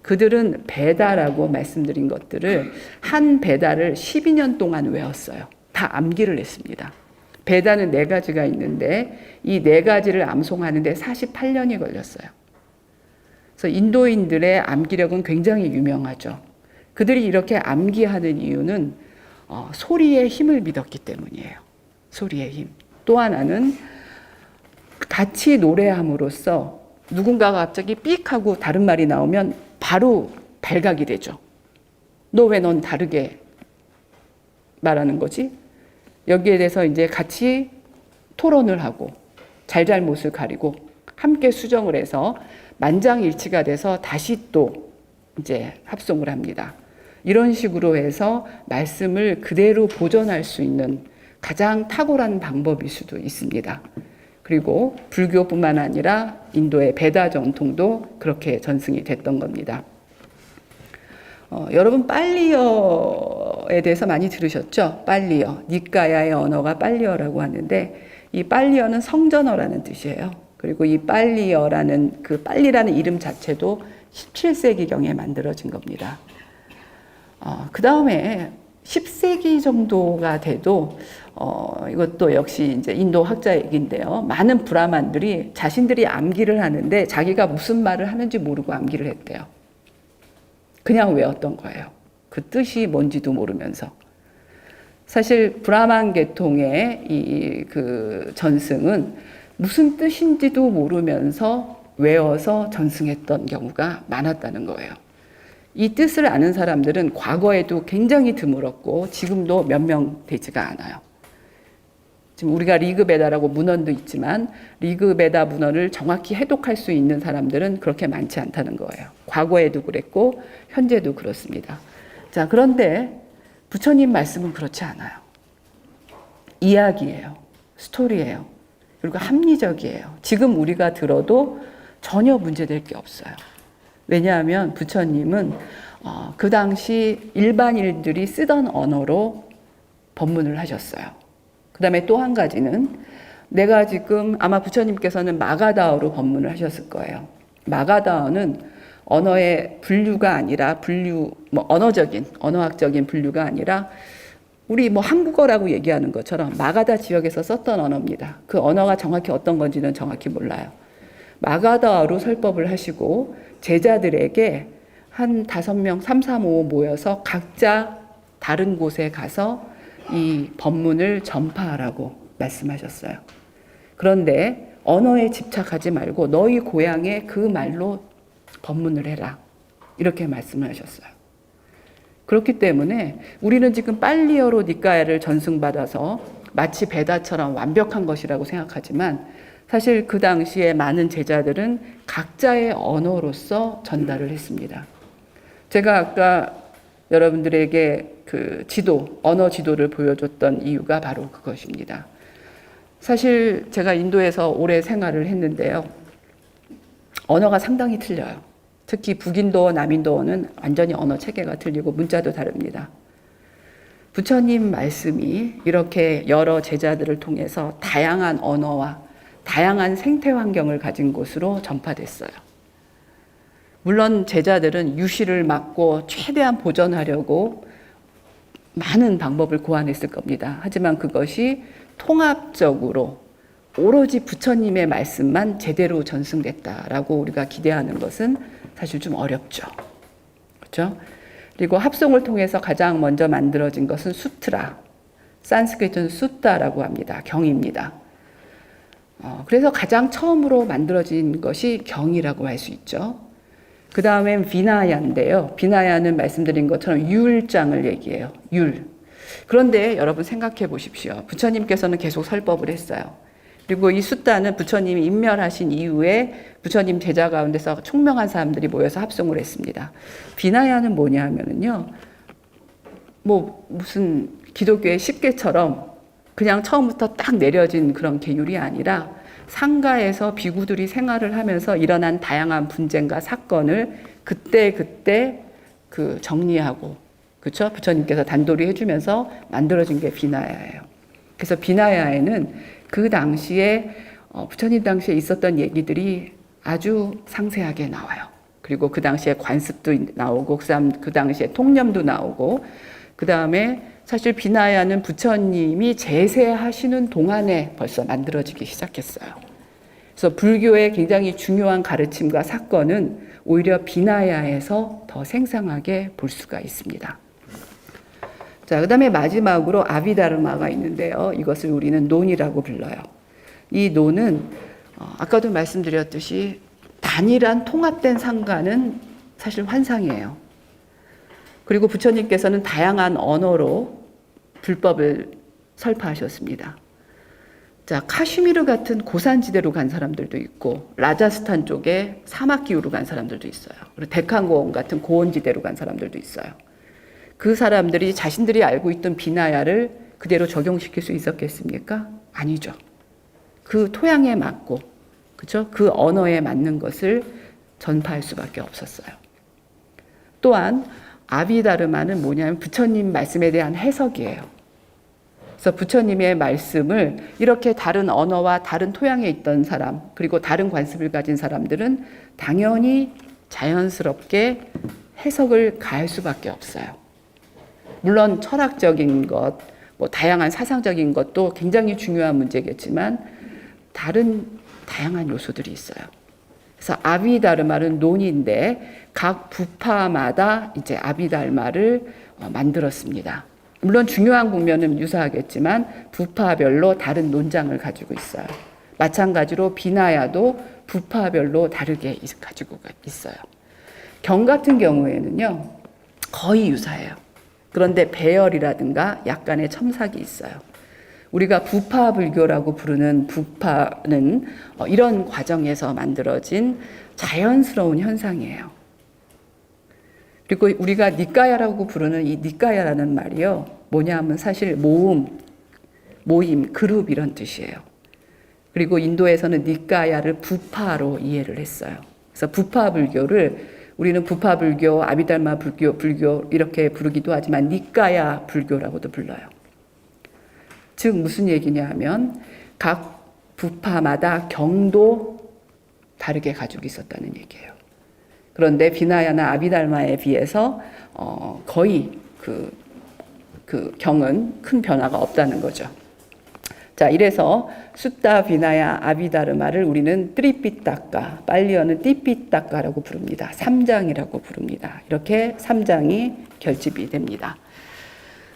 그들은 베다라고 말씀드린 것들을 한 베다를 12년 동안 외웠어요. 다 암기를 했습니다. 베다는 4가지가 있는데 이 4가지를 암송하는데 48년이 걸렸어요. 그래서 인도인들의 암기력은 굉장히 유명하죠. 그들이 이렇게 암기하는 이유는 소리의 힘을 믿었기 때문이에요. 소리의 힘. 또 하나는 같이 노래함으로써 누군가가 갑자기 삑 하고 다른 말이 나오면 바로 발각이 되죠. 너 왜 넌 다르게 말하는 거지? 여기에 대해서 이제 같이 토론을 하고 잘잘못을 가리고 함께 수정을 해서 만장일치가 돼서 다시 또 이제 합송을 합니다. 이런 식으로 해서 말씀을 그대로 보존할 수 있는 가장 탁월한 방법일 수도 있습니다. 그리고 불교뿐만 아니라 인도의 베다 전통도 그렇게 전승이 됐던 겁니다. 여러분 빨리어에 대해서 많이 들으셨죠? 빨리어, 니까야의 언어가 빨리어라고 하는데 이 빨리어는 성전어라는 뜻이에요. 그리고 이 빨리어라는 그 빨리라는 이름 자체도 17세기경에 만들어진 겁니다. 그 다음에 10세기 정도가 돼도 이것도 역시 이제 인도 학자 얘기인데요. 많은 브라만들이 자신들이 암기를 하는데 자기가 무슨 말을 하는지 모르고 암기를 했대요. 그냥 외웠던 거예요. 그 뜻이 뭔지도 모르면서. 사실 브라만 계통의 그 전승은 무슨 뜻인지도 모르면서 외워서 전승했던 경우가 많았다는 거예요. 이 뜻을 아는 사람들은 과거에도 굉장히 드물었고 지금도 몇 명 되지가 않아요. 지금 우리가 리그베다라고 문헌도 있지만 리그베다 문헌을 정확히 해독할 수 있는 사람들은 그렇게 많지 않다는 거예요. 과거에도 그랬고 현재도 그렇습니다. 자, 그런데 부처님 말씀은 그렇지 않아요. 이야기예요. 스토리예요. 그리고 합리적이에요. 지금 우리가 들어도 전혀 문제될 게 없어요. 왜냐하면 부처님은 그 당시 일반인들이 쓰던 언어로 법문을 하셨어요. 그 다음에 또 한 가지는 내가 지금 아마 부처님께서는 마가다어로 법문을 하셨을 거예요. 마가다어는 언어의 분류가 아니라 언어학적인 분류가 아니라 우리 한국어라고 얘기하는 것처럼 마가다 지역에서 썼던 언어입니다. 그 언어가 정확히 어떤 건지는 정확히 몰라요. 마가다어로 설법을 하시고 제자들에게 한 5명, 3, 4, 5 모여서 각자 다른 곳에 가서 이 법문을 전파하라고 말씀하셨어요. 그런데 언어에 집착하지 말고 너희 고향의 그 말로 법문을 해라. 이렇게 말씀을 하셨어요. 그렇기 때문에 우리는 지금 빨리어로 니까야를 전승받아서 마치 베다처럼 완벽한 것이라고 생각하지만 사실 그 당시에 많은 제자들은 각자의 언어로서 전달을 했습니다. 제가 아까 여러분들에게 그 언어 지도를 보여줬던 이유가 바로 그것입니다. 사실 제가 인도에서 오래 생활을 했는데요. 언어가 상당히 틀려요. 특히 북인도어, 남인도어는 완전히 언어 체계가 틀리고 문자도 다릅니다. 부처님 말씀이 이렇게 여러 제자들을 통해서 다양한 언어와 다양한 생태 환경을 가진 곳으로 전파됐어요. 물론 제자들은 유시를 막고 최대한 보존하려고 많은 방법을 고안했을 겁니다. 하지만 그것이 통합적으로 오로지 부처님의 말씀만 제대로 전승됐다라고 우리가 기대하는 것은 사실 좀 어렵죠. 그렇죠? 그리고 합송을 통해서 가장 먼저 만들어진 것은 수트라, 산스크리트는 수타라고 합니다. 경입니다. 그래서 가장 처음으로 만들어진 것이 경이라고 할 수 있죠. 그 다음엔 비나야인데요. 비나야는 말씀드린 것처럼 율장을 얘기해요. 율. 그런데 여러분 생각해 보십시오. 부처님께서는 계속 설법을 했어요. 그리고 이 수타는 부처님이 인멸하신 이후에 부처님 제자 가운데서 총명한 사람들이 모여서 합송을 했습니다. 비나야는 뭐냐 하면은요. 무슨 기독교의 10계처럼 그냥 처음부터 딱 내려진 그런 계율이 아니라 상가에서 비구들이 생활을 하면서 일어난 다양한 분쟁과 사건을 그때 그 정리하고, 그렇죠? 부처님께서 단도리 해주면서 만들어진 게 비나야예요. 그래서 비나야에는 그 당시에 부처님 당시에 있었던 얘기들이 아주 상세하게 나와요. 그리고 그 당시에 관습도 나오고 그 당시에 통념도 나오고 그 다음에 사실 비나야는 부처님이 제세하시는 동안에 벌써 만들어지기 시작했어요. 그래서 불교의 굉장히 중요한 가르침과 사건은 오히려 비나야에서 더 생생하게 볼 수가 있습니다. 자, 그 다음에 마지막으로 아비다르마가 있는데요. 이것을 우리는 논이라고 불러요. 이 논은 아까도 말씀드렸듯이 단일한 통합된 상가는 사실 환상이에요. 그리고 부처님께서는 다양한 언어로 불법을 설파하셨습니다. 자, 카슈미르 같은 고산지대로 간 사람들도 있고 라자스탄 쪽에 사막기후로 간 사람들도 있어요. 그리고 데칸고원 같은 고원지대로 간 사람들도 있어요. 그 사람들이 자신들이 알고 있던 비나야를 그대로 적용시킬 수 있었겠습니까? 아니죠. 그 토양에 맞고, 그렇죠? 그 언어에 맞는 것을 전파할 수밖에 없었어요. 또한 아비다르마는 뭐냐면 부처님 말씀에 대한 해석이에요. 그래서 부처님의 말씀을 이렇게 다른 언어와 다른 토양에 있던 사람, 그리고 다른 관습을 가진 사람들은 당연히 자연스럽게 해석을 가할 수밖에 없어요. 물론 철학적인 것, 뭐 다양한 사상적인 것도 굉장히 중요한 문제겠지만 다양한 요소들이 있어요. 그래서 아비다르마는 논인데 각 부파마다 이제 아비다르마를 만들었습니다. 물론 중요한 국면은 유사하겠지만 부파별로 다른 논장을 가지고 있어요. 마찬가지로 비나야도 부파별로 다르게 가지고 있어요. 경 같은 경우에는요, 거의 유사해요. 그런데 배열이라든가 약간의 첨삭이 있어요. 우리가 부파불교라고 부르는 부파는 이런 과정에서 만들어진 자연스러운 현상이에요. 그리고 우리가 니까야라고 부르는 이 니까야라는 말이요, 뭐냐 하면 사실 모임, 그룹 이런 뜻이에요. 그리고 인도에서는 니까야를 부파로 이해를 했어요. 그래서 부파불교를 우리는 부파불교, 아비달마 불교 이렇게 부르기도 하지만 니까야 불교라고도 불러요. 즉 무슨 얘기냐 하면 각 부파마다 경도 다르게 가지고 있었다는 얘기예요. 그런데 비나야나 아비달마에 비해서 거의 그 경은 큰 변화가 없다는 거죠. 자, 이래서 숫다, 비나야, 아비다르마를 우리는 트리피타카, 팔리어는 띠피타카라고 부릅니다. 3장이라고 부릅니다. 이렇게 3장이 결집이 됩니다.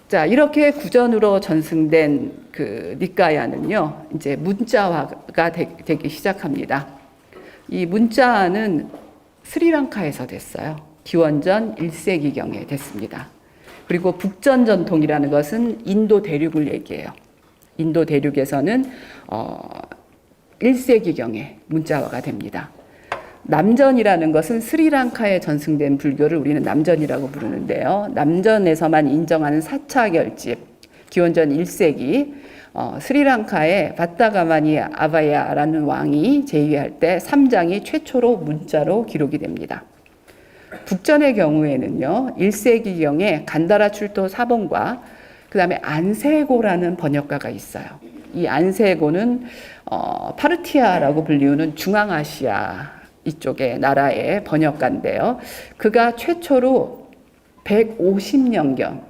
자, 이렇게 구전으로 전승된 그 니까야는요, 이제 문자화가 되기 시작합니다. 이 문자는 스리랑카에서 됐어요. 기원전 1세기경에 됐습니다. 그리고 북전 전통이라는 것은 인도 대륙을 얘기해요. 인도 대륙에서는 1세기경에 문자화가 됩니다. 남전이라는 것은 스리랑카에 전승된 불교를 우리는 남전이라고 부르는데요. 남전에서만 인정하는 4차 결집, 기원전 1세기 스리랑카의 바타가마니 아바야라는 왕이 제위할 때 3장이 최초로 문자로 기록이 됩니다. 북전의 경우에는요, 1세기경에 간다라 출토 사본과 그 다음에 안세고라는 번역가가 있어요. 이 안세고는 파르티아라고 불리우는 중앙아시아 이쪽의 나라의 번역가인데요. 그가 최초로 150년경,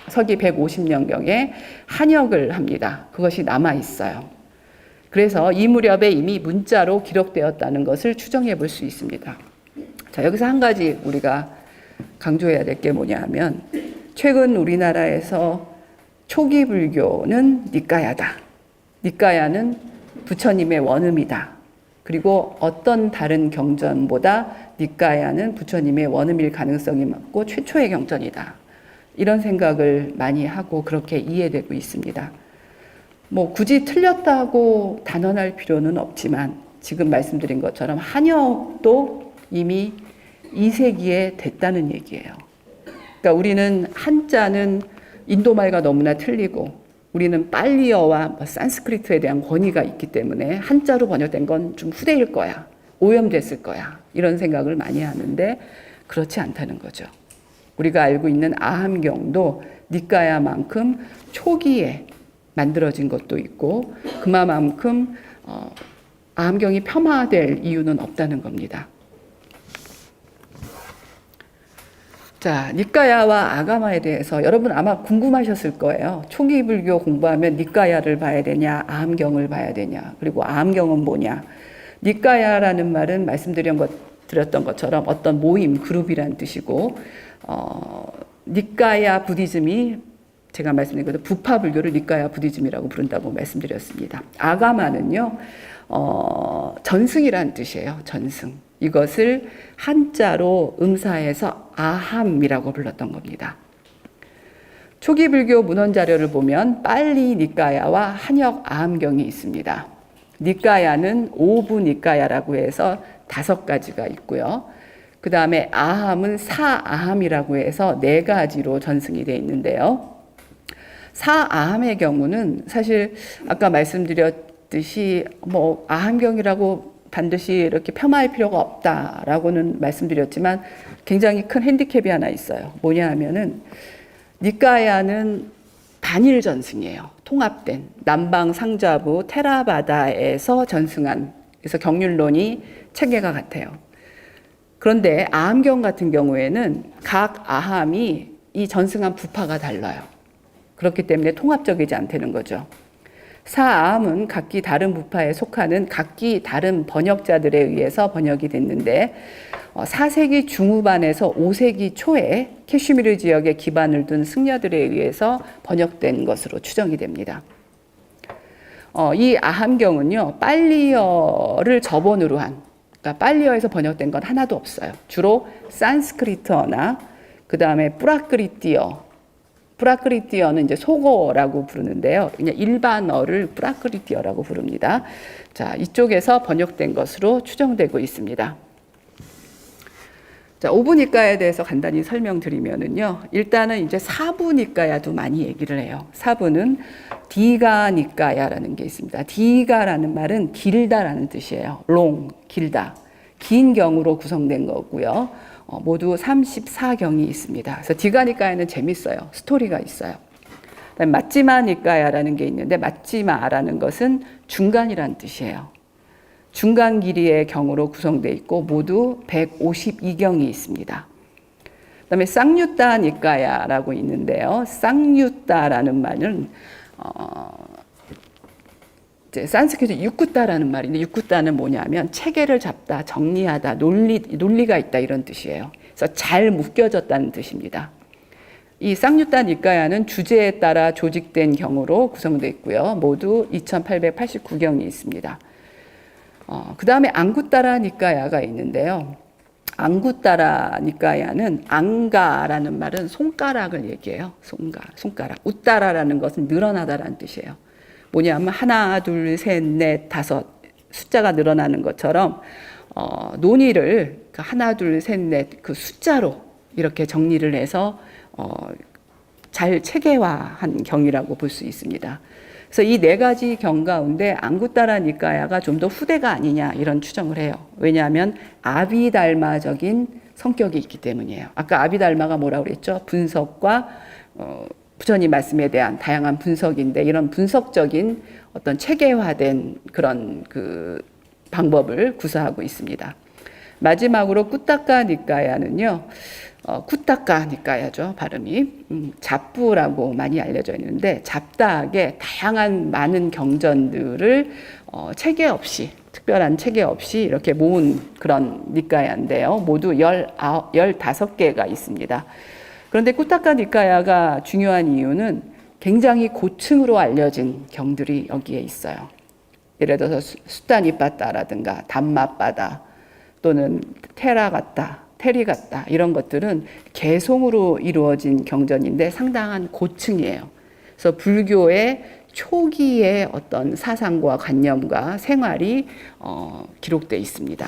서기 150년경에 한역을 합니다. 그것이 남아 있어요. 그래서 이 무렵에 이미 문자로 기록되었다는 것을 추정해 볼 수 있습니다. 자, 여기서 한 가지 우리가 강조해야 될 게 뭐냐 하면 최근 우리나라에서 초기 불교는 니까야다. 니까야는 부처님의 원음이다. 그리고 어떤 다른 경전보다 니까야는 부처님의 원음일 가능성이 많고 최초의 경전이다. 이런 생각을 많이 하고 그렇게 이해되고 있습니다. 뭐 굳이 틀렸다고 단언할 필요는 없지만 지금 말씀드린 것처럼 한역도 이미 2세기에 됐다는 얘기예요. 그러니까 우리는 한자는 인도말과 너무나 틀리고 우리는 빨리어와 산스크리트에 대한 권위가 있기 때문에 한자로 번역된 건 좀 후대일 거야. 오염됐을 거야. 이런 생각을 많이 하는데 그렇지 않다는 거죠. 우리가 알고 있는 아함경도 니까야만큼 초기에 만들어진 것도 있고 그만큼 아함경이 폄하될 이유는 없다는 겁니다. 자, 니까야와 아가마에 대해서 여러분 아마 궁금하셨을 거예요. 초기 불교 공부하면 니까야를 봐야 되냐, 아함경을 봐야 되냐, 그리고 아함경은 뭐냐. 니까야라는 말은 드렸던 것처럼 어떤 모임, 그룹이란 뜻이고, 니까야 부디즘이 제가 말씀드린 것처럼 부파 불교를 니까야 부디즘이라고 부른다고 말씀드렸습니다. 아가마는요, 전승이란 뜻이에요. 전승. 이것을 한자로 음사해서 아함이라고 불렀던 겁니다. 초기 불교 문헌 자료를 보면 빨리 니까야와 한역 아함경이 있습니다. 니까야는 오부 니까야라고 해서 5가지가 있고요. 그 다음에 아함은 사아함이라고 해서 4가지로 전승이 되어 있는데요. 사아함의 경우는 사실 아까 말씀드렸듯이 뭐 아함경이라고 반드시 이렇게 폄하할 필요가 없다라고는 말씀드렸지만 굉장히 큰 핸디캡이 하나 있어요. 뭐냐 하면은 니까야는 단일 전승이에요. 통합된 남방 상자부 테라바다에서 전승한, 그래서 경륜론이 체계가 같아요. 그런데 아함경 같은 경우에는 각 아함이 이 전승한 부파가 달라요. 그렇기 때문에 통합적이지 않다는 거죠. 사아함은 각기 다른 부파에 속하는 각기 다른 번역자들에 의해서 번역이 됐는데 4세기 중후반에서 5세기 초에 캐슈미르 지역에 기반을 둔 승려들에 의해서 번역된 것으로 추정이 됩니다. 이 아함경은요, 빨리어를 저번으로 한, 그러니까 빨리어에서 번역된 건 하나도 없어요. 주로 산스크리트어나 그 다음에 프라크리티어는 이제 속어라고 부르는데요. 그냥 일반어를 프라크리티어라고 부릅니다. 자, 이쪽에서 번역된 것으로 추정되고 있습니다. 자, 오부니까에 대해서 간단히 설명드리면은요. 일단은 이제 사부니까야도 많이 얘기를 해요. 사부는 디가니까야라는 게 있습니다. 디가라는 말은 길다라는 뜻이에요. 길다. 긴 경으로 구성된 거고요. 모두 34경이 있습니다. 그래서 디가니까야는 재밌어요. 스토리가 있어요. 마찌마니까야라는 게 있는데 마찌마라는 것은 중간이란 뜻이에요. 중간 길이의 경으로 구성되어 있고 모두 152경이 있습니다. 그다음에 쌍유따니까야라고 있는데요. 쌍유따라는 말은 산스크리트 유쿠따라는 말인데 유쿠따는 뭐냐면 체계를 잡다, 정리하다, 논리가 있다 이런 뜻이에요. 그래서 잘 묶여졌다는 뜻입니다. 이 쌍유따 니까야는 주제에 따라 조직된 경으로 구성되어 있고요. 모두 2889경이 있습니다. 그 다음에 앙구따라 니까야가 있는데요. 앙구따라 니까야는 앙가라는 말은 손가락을 얘기해요. 손가락. 웃따라라는 것은 늘어나다라는 뜻이에요. 뭐냐면 하나, 둘, 셋, 넷, 다섯 숫자가 늘어나는 것처럼 논의를 하나, 둘, 셋, 넷 그 숫자로 이렇게 정리를 해서 잘 체계화한 경이라고 볼 수 있습니다. 그래서 이 4가지 경 가운데 앙구따라 니까야가 좀 더 후대가 아니냐 이런 추정을 해요. 왜냐하면 아비달마적인 성격이 있기 때문이에요. 아까 아비달마가 뭐라고 그랬죠? 분석과 부처님 말씀에 대한 다양한 분석인데 이런 분석적인 어떤 체계화된 그런 그 방법을 구사하고 있습니다. 마지막으로 꾸타카 니까야는요. 쿠타카 니까야죠. 발음이 잡부라고 많이 알려져 있는데 잡다하게 다양한 많은 경전들을 특별한 체계 없이 이렇게 모은 그런 니까야인데요. 모두 15개가 있습니다. 그런데 꾸타카 니까야가 중요한 이유는 굉장히 고층으로 알려진 경들이 여기에 있어요. 예를 들어서 수타니빠따라든가 담마빠다 또는 테리갔다 이런 것들은 개송으로 이루어진 경전인데 상당한 고층이에요. 그래서 불교의 초기의 어떤 사상과 관념과 생활이 기록되어 있습니다.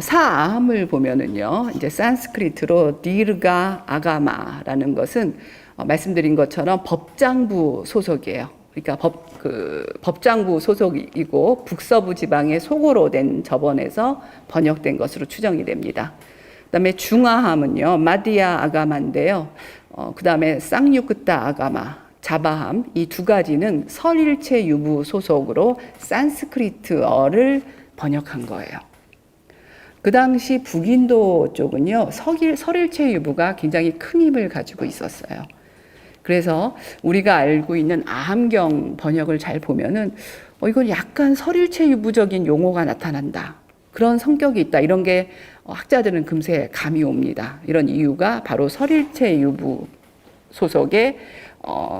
사아함을 보면은요, 이제 산스크리트로 디르가 아가마라는 것은 말씀드린 것처럼 법장부 소속이에요. 그러니까 법장부 소속이고 북서부 지방의 속어로 된 저번에서 번역된 것으로 추정이 됩니다. 그다음에 중아함은요, 마디아 아가마인데요. 그다음에 쌍유크타 아가마, 자바함 이 2가지는 설일체 유부 소속으로 산스크리트어를 번역한 거예요. 그 당시 북인도 쪽은요, 설일체 유부가 굉장히 큰 힘을 가지고 있었어요. 그래서 우리가 알고 있는 아함경 번역을 잘 보면은 이건 약간 설일체 유부적인 용어가 나타난다. 그런 성격이 있다. 이런 게 학자들은 금세 감이 옵니다. 이런 이유가 바로 설일체 유부 소속의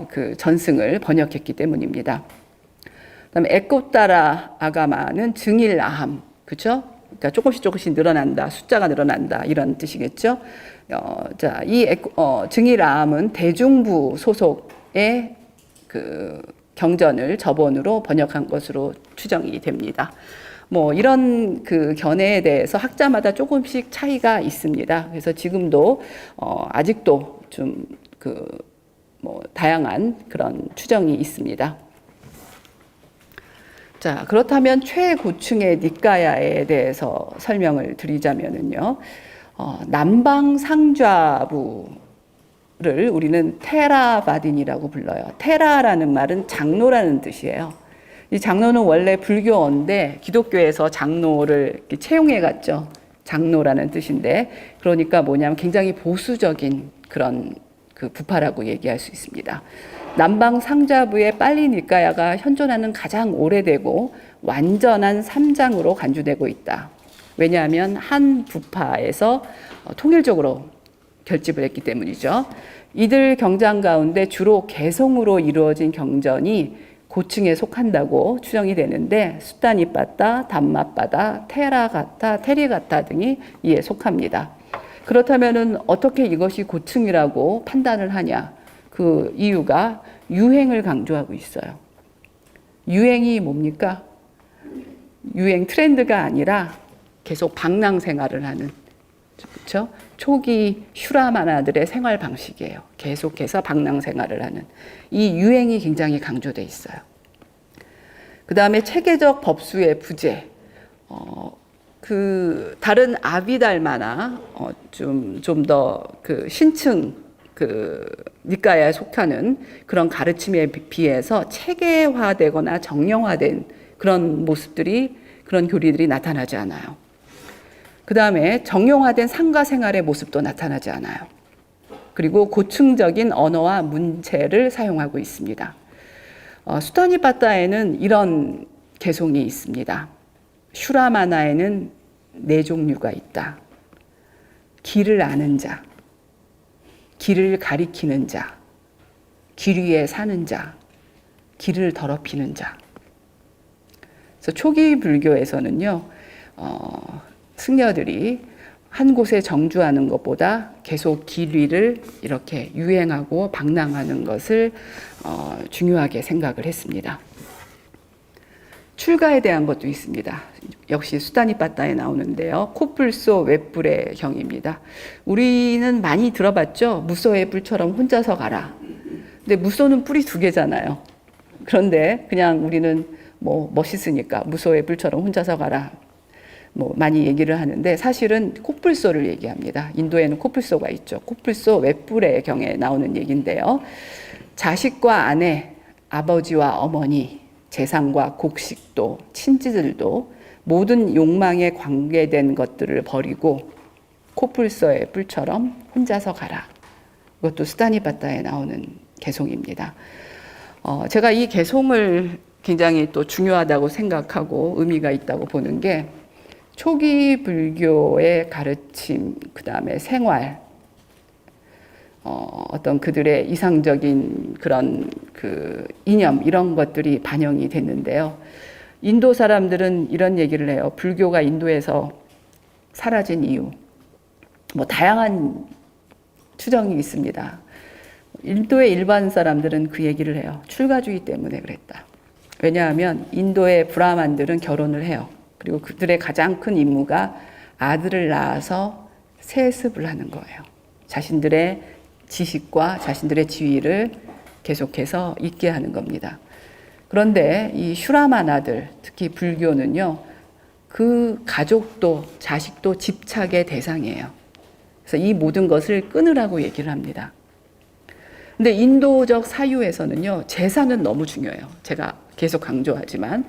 그 전승을 번역했기 때문입니다. 그다음에 에꽃다라 아가마는 증일 아함, 그렇죠? 그러니까 조금씩 늘어난다, 숫자가 늘어난다 이런 뜻이겠죠. 자, 이 증일 아함은 대중부 소속의 그 경전을 저본으로 번역한 것으로 추정이 됩니다. 뭐 이런 그 견해에 대해서 학자마다 조금씩 차이가 있습니다. 그래서 지금도 아직도 좀 뭐 다양한 그런 추정이 있습니다. 자, 그렇다면 최고층의 니까야에 대해서 설명을 드리자면은요, 남방 상좌부를 우리는 테라바딘이라고 불러요. 테라라는 말은 장로라는 뜻이에요. 이 장로는 원래 불교어인데 기독교에서 장로를 이렇게 채용해 갔죠. 장로라는 뜻인데, 그러니까 뭐냐면 굉장히 보수적인 그런 그 부파라고 얘기할 수 있습니다. 남방 상좌부의 빨리 니까야가 현존하는 가장 오래되고 완전한 3장으로 간주되고 있다. 왜냐하면 한 부파에서 통일적으로 결집을 했기 때문이죠. 이들 경전 가운데 주로 개송으로 이루어진 경전이 고층에 속한다고 추정이 되는데 수타니빠따, 담마빠다, 테라가타, 테리가타 등이 이에 속합니다. 그렇다면은 어떻게 이것이 고층이라고 판단을 하냐? 그 이유가 유행을 강조하고 있어요. 유행이 뭡니까? 유행 트렌드가 아니라 계속 방랑 생활을 하는, 그렇죠? 초기 슈라마나들의 생활 방식이에요. 계속해서 방랑 생활을 하는 이 유행이 굉장히 강조돼 있어요. 그 다음에 체계적 법수의 부재. 그 다른 아비달마나 좀 더 그 신층 그 니까야에 속하는 그런 가르침에 비해서 체계화되거나 정형화된 그런 모습들이, 그런 교리들이 나타나지 않아요. 그 다음에 정형화된 상가 생활의 모습도 나타나지 않아요. 그리고 고층적인 언어와 문체를 사용하고 있습니다. 수타니빠따에는 이런 개송이 있습니다. 슈라마나에는 4종류가 있다. 길을 아는 자, 길을 가리키는 자, 길 위에 사는 자, 길을 더럽히는 자. 그래서 초기 불교에서는요, 승려들이 한 곳에 정주하는 것보다 계속 길 위를 이렇게 유행하고 방랑하는 것을 중요하게 생각을 했습니다. 출가에 대한 것도 있습니다. 역시 수타니빠따에 나오는데요. 코뿔소 웹불의 경입니다. 우리는 많이 들어봤죠. 무소의 뿔처럼 혼자서 가라. 근데 무소는 뿔이 2개잖아요. 그런데 그냥 우리는 뭐 멋있으니까 무소의 뿔처럼 혼자서 가라. 뭐 많이 얘기를 하는데 사실은 코뿔소를 얘기합니다. 인도에는 코뿔소가 있죠. 코뿔소 웹불의 경에 나오는 얘기인데요. 자식과 아내, 아버지와 어머니, 재산과 곡식도, 친지들도 모든 욕망에 관계된 것들을 버리고 코뿔소의 뿔처럼 혼자서 가라. 이것도 수타니빠따에 나오는 개송입니다. 제가 이 개송을 굉장히 또 중요하다고 생각하고 의미가 있다고 보는 게 초기 불교의 가르침, 그 다음에 생활, 어떤 그들의 이상적인 그런 그 이념, 이런 것들이 반영이 됐는데요. 인도 사람들은 이런 얘기를 해요. 불교가 인도에서 사라진 이유. 뭐 다양한 추정이 있습니다. 인도의 일반 사람들은 그 얘기를 해요. 출가주의 때문에 그랬다. 왜냐하면 인도의 브라만들은 결혼을 해요. 그리고 그들의 가장 큰 임무가 아들을 낳아서 세습을 하는 거예요. 자신들의 지식과 자신들의 지위를 계속해서 있게 하는 겁니다. 그런데 이 슈라마나들, 특히 불교는요, 그 가족도 자식도 집착의 대상이에요. 그래서 이 모든 것을 끊으라고 얘기를 합니다. 근데 인도적 사유에서는요, 재산은 너무 중요해요. 제가 계속 강조하지만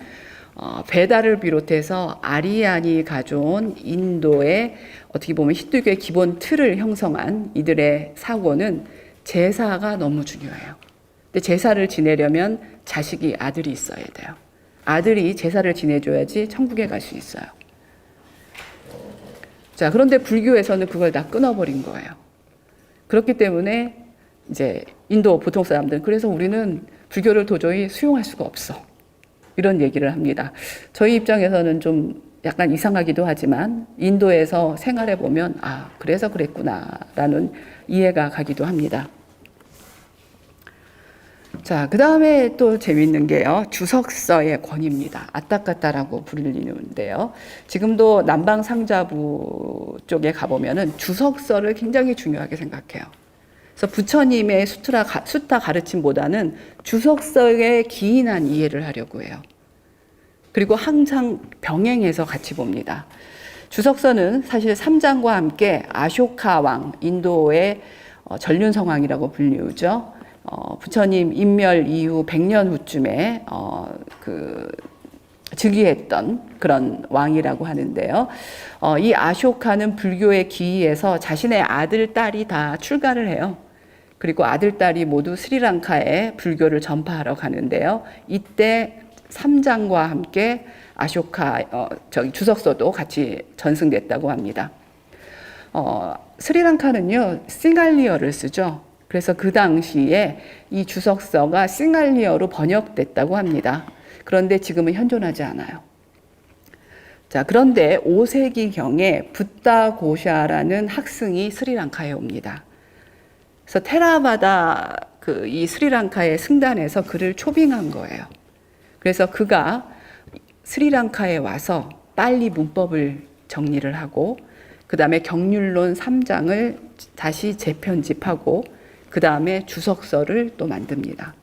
베다를 비롯해서 아리안이 가져온 인도의 어떻게 보면 힌두교의 기본 틀을 형성한 이들의 사고는 제사가 너무 중요해요. 근데 제사를 지내려면 자식이 아들이 있어야 돼요. 아들이 제사를 지내줘야지 천국에 갈 수 있어요. 자, 그런데 불교에서는 그걸 다 끊어버린 거예요. 그렇기 때문에 이제 인도 보통 사람들은 그래서 우리는 불교를 도저히 수용할 수가 없어. 이런 얘기를 합니다. 저희 입장에서는 좀 약간 이상하기도 하지만 인도에서 생활해 보면 아, 그래서 그랬구나라는 이해가 가기도 합니다. 자, 그 다음에 또 재밌는 게요. 주석서의 권위입니다. 아따까따라고 불리는데요. 지금도 남방상자부 쪽에 가보면은 주석서를 굉장히 중요하게 생각해요. 그래서 부처님의 수타 가르침보다는 주석서에 기인한 이해를 하려고 해요. 그리고 항상 병행해서 같이 봅니다. 주석서는 사실 3장과 함께 아쇼카 왕, 인도의 전륜성왕이라고 불리우죠. 부처님 인멸 이후 100년 후쯤에 즉위했던 그런 왕이라고 하는데요. 이 아쇼카는 불교에 기이해서 자신의 아들, 딸이 다 출가를 해요. 그리고 아들, 딸이 모두 스리랑카에 불교를 전파하러 가는데요. 이때 3장과 함께 아쇼카 주석서도 같이 전승됐다고 합니다. 스리랑카는요 싱갈리어를 쓰죠. 그래서 그 당시에 이 주석서가 싱갈리어로 번역됐다고 합니다. 그런데 지금은 현존하지 않아요. 자, 그런데 5세기경에 붓다 고샤라는 학승이 스리랑카에 옵니다. 그래서 테라바다 이 스리랑카의 승단에서 그를 초빙한 거예요. 그래서 그가 스리랑카에 와서 빨리 문법을 정리를 하고 그 다음에 경률론 3장을 다시 재편집하고 그 다음에 주석서를 또 만듭니다.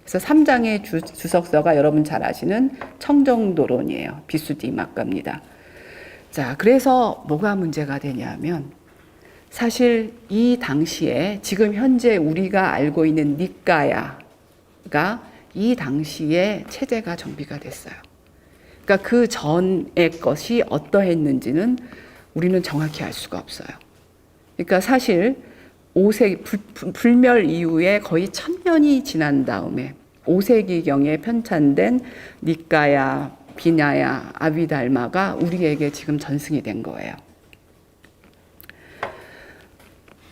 그래서 3장의 주석서가 여러분 잘 아시는 청정도론이에요. 비수디마가입니다. 자, 그래서 뭐가 문제가 되냐면 사실 이 당시에 지금 현재 우리가 알고 있는 니까야가 이 당시에 체제가 정비가 됐어요. 그러니까 그 전의 것이 어떠했는지는 우리는 정확히 알 수가 없어요. 그러니까 사실 5세기 불멸 이후에 거의 1000년이 지난 다음에 5세기경에 편찬된 니까야, 비나야, 아비달마가 우리에게 지금 전승이 된 거예요.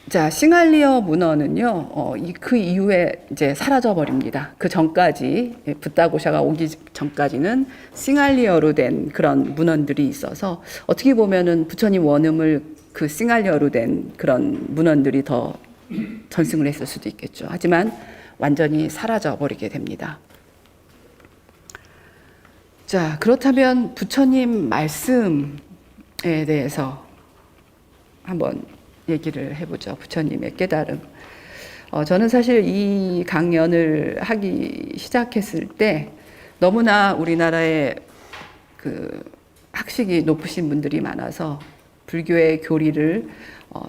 자, 싱할리어 문헌은요, 그 이후에 이제 사라져 버립니다. 그 전까지, 붓다고샤가 오기 전까지는 싱할리어로 된 그런 문헌들이 있어서 어떻게 보면은 부처님 원음을 그 싱할리어로 된 그런 문헌들이 더 전승을 했을 수도 있겠죠. 하지만 완전히 사라져 버리게 됩니다. 자, 그렇다면 부처님 말씀에 대해서 한번 얘기를 해보죠. 부처님의 깨달음. 저는 사실 이 강연을 하기 시작했을 때 너무나 우리나라에 그 학식이 높으신 분들이 많아서 불교의 교리를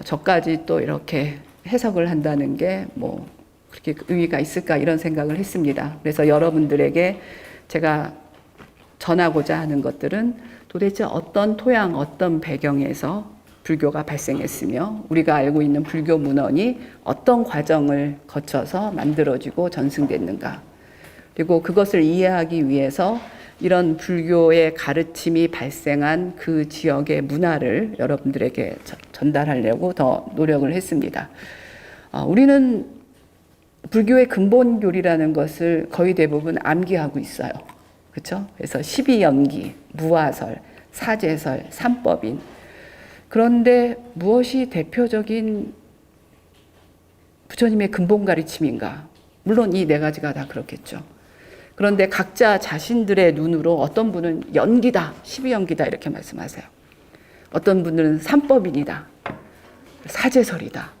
저까지 또 이렇게 해석을 한다는 게 뭐 그렇게 의미가 있을까 이런 생각을 했습니다. 그래서 여러분들에게 제가 전하고자 하는 것들은 도대체 어떤 토양, 어떤 배경에서 불교가 발생했으며 우리가 알고 있는 불교 문헌이 어떤 과정을 거쳐서 만들어지고 전승됐는가. 그리고 그것을 이해하기 위해서 이런 불교의 가르침이 발생한 그 지역의 문화를 여러분들에게 전달하려고 더 노력을 했습니다. 우리는 불교의 근본 교리라는 것을 거의 대부분 암기하고 있어요. 그렇죠? 그래서 12연기, 무화설, 사제설, 삼법인. 그런데 무엇이 대표적인 부처님의 근본 가르침인가? 물론 이 네 가지가 다 그렇겠죠. 그런데 각자 자신들의 눈으로 어떤 분은 연기다, 12연기다 이렇게 말씀하세요. 어떤 분들은 삼법인이다, 사제설이다.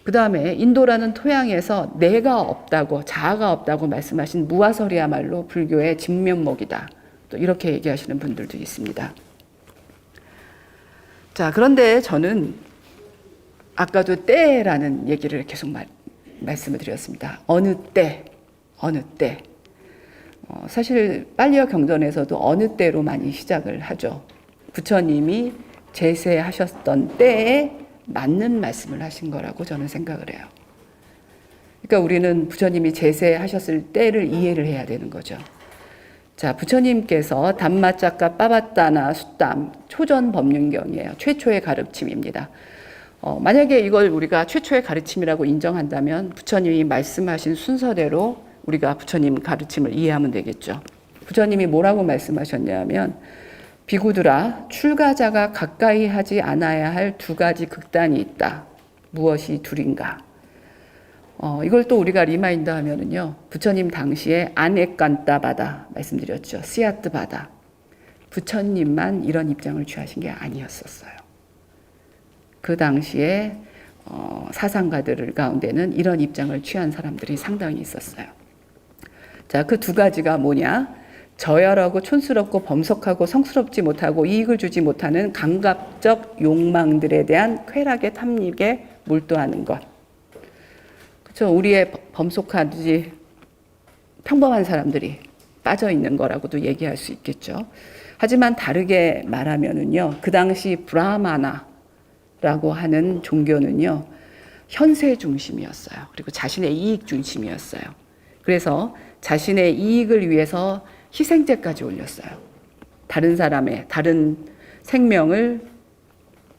그 다음에 인도라는 토양에서 내가 없다고, 자아가 없다고 말씀하신 무화설이야말로 불교의 진면목이다. 또 이렇게 얘기하시는 분들도 있습니다. 자, 그런데 저는 아까도 때라는 얘기를 계속 말씀을 드렸습니다. 어느 때, 어느 때. 사실 빨리어 경전에서도 어느 때로 많이 시작을 하죠. 부처님이 제세하셨던 때에 맞는 말씀을 하신 거라고 저는 생각을 해요. 그러니까 우리는 부처님이 제세하셨을 때를 이해를 해야 되는 거죠. 자, 부처님께서 담마짜까 빠바따나 숫담 초전 법륜경이에요. 최초의 가르침입니다. 만약에 이걸 우리가 최초의 가르침이라고 인정한다면 부처님이 말씀하신 순서대로 우리가 부처님 가르침을 이해하면 되겠죠. 부처님이 뭐라고 말씀하셨냐면 비구들아 출가자가 가까이 하지 않아야 할 두 가지 극단이 있다. 무엇이 둘인가? 이걸 또 우리가 리마인드 하면은요, 부처님 당시에 안에깐따바다 말씀드렸죠. 씨앗드바다. 부처님만 이런 입장을 취하신 게 아니었었어요. 그 당시에 사상가들 가운데는 이런 입장을 취한 사람들이 상당히 있었어요. 자, 그 두 가지가 뭐냐? 저열하고 촌스럽고 범석하고 성스럽지 못하고 이익을 주지 못하는 감각적 욕망들에 대한 쾌락의 탐닉에 몰두하는 것. 그렇죠? 우리의 범속하지 평범한 사람들이 빠져 있는 거라고도 얘기할 수 있겠죠. 하지만 다르게 말하면은요, 그 당시 브라마나라고 하는 종교는요, 현세 중심이었어요. 그리고 자신의 이익 중심이었어요. 그래서 자신의 이익을 위해서 희생제까지 올렸어요. 다른 사람의 다른 생명을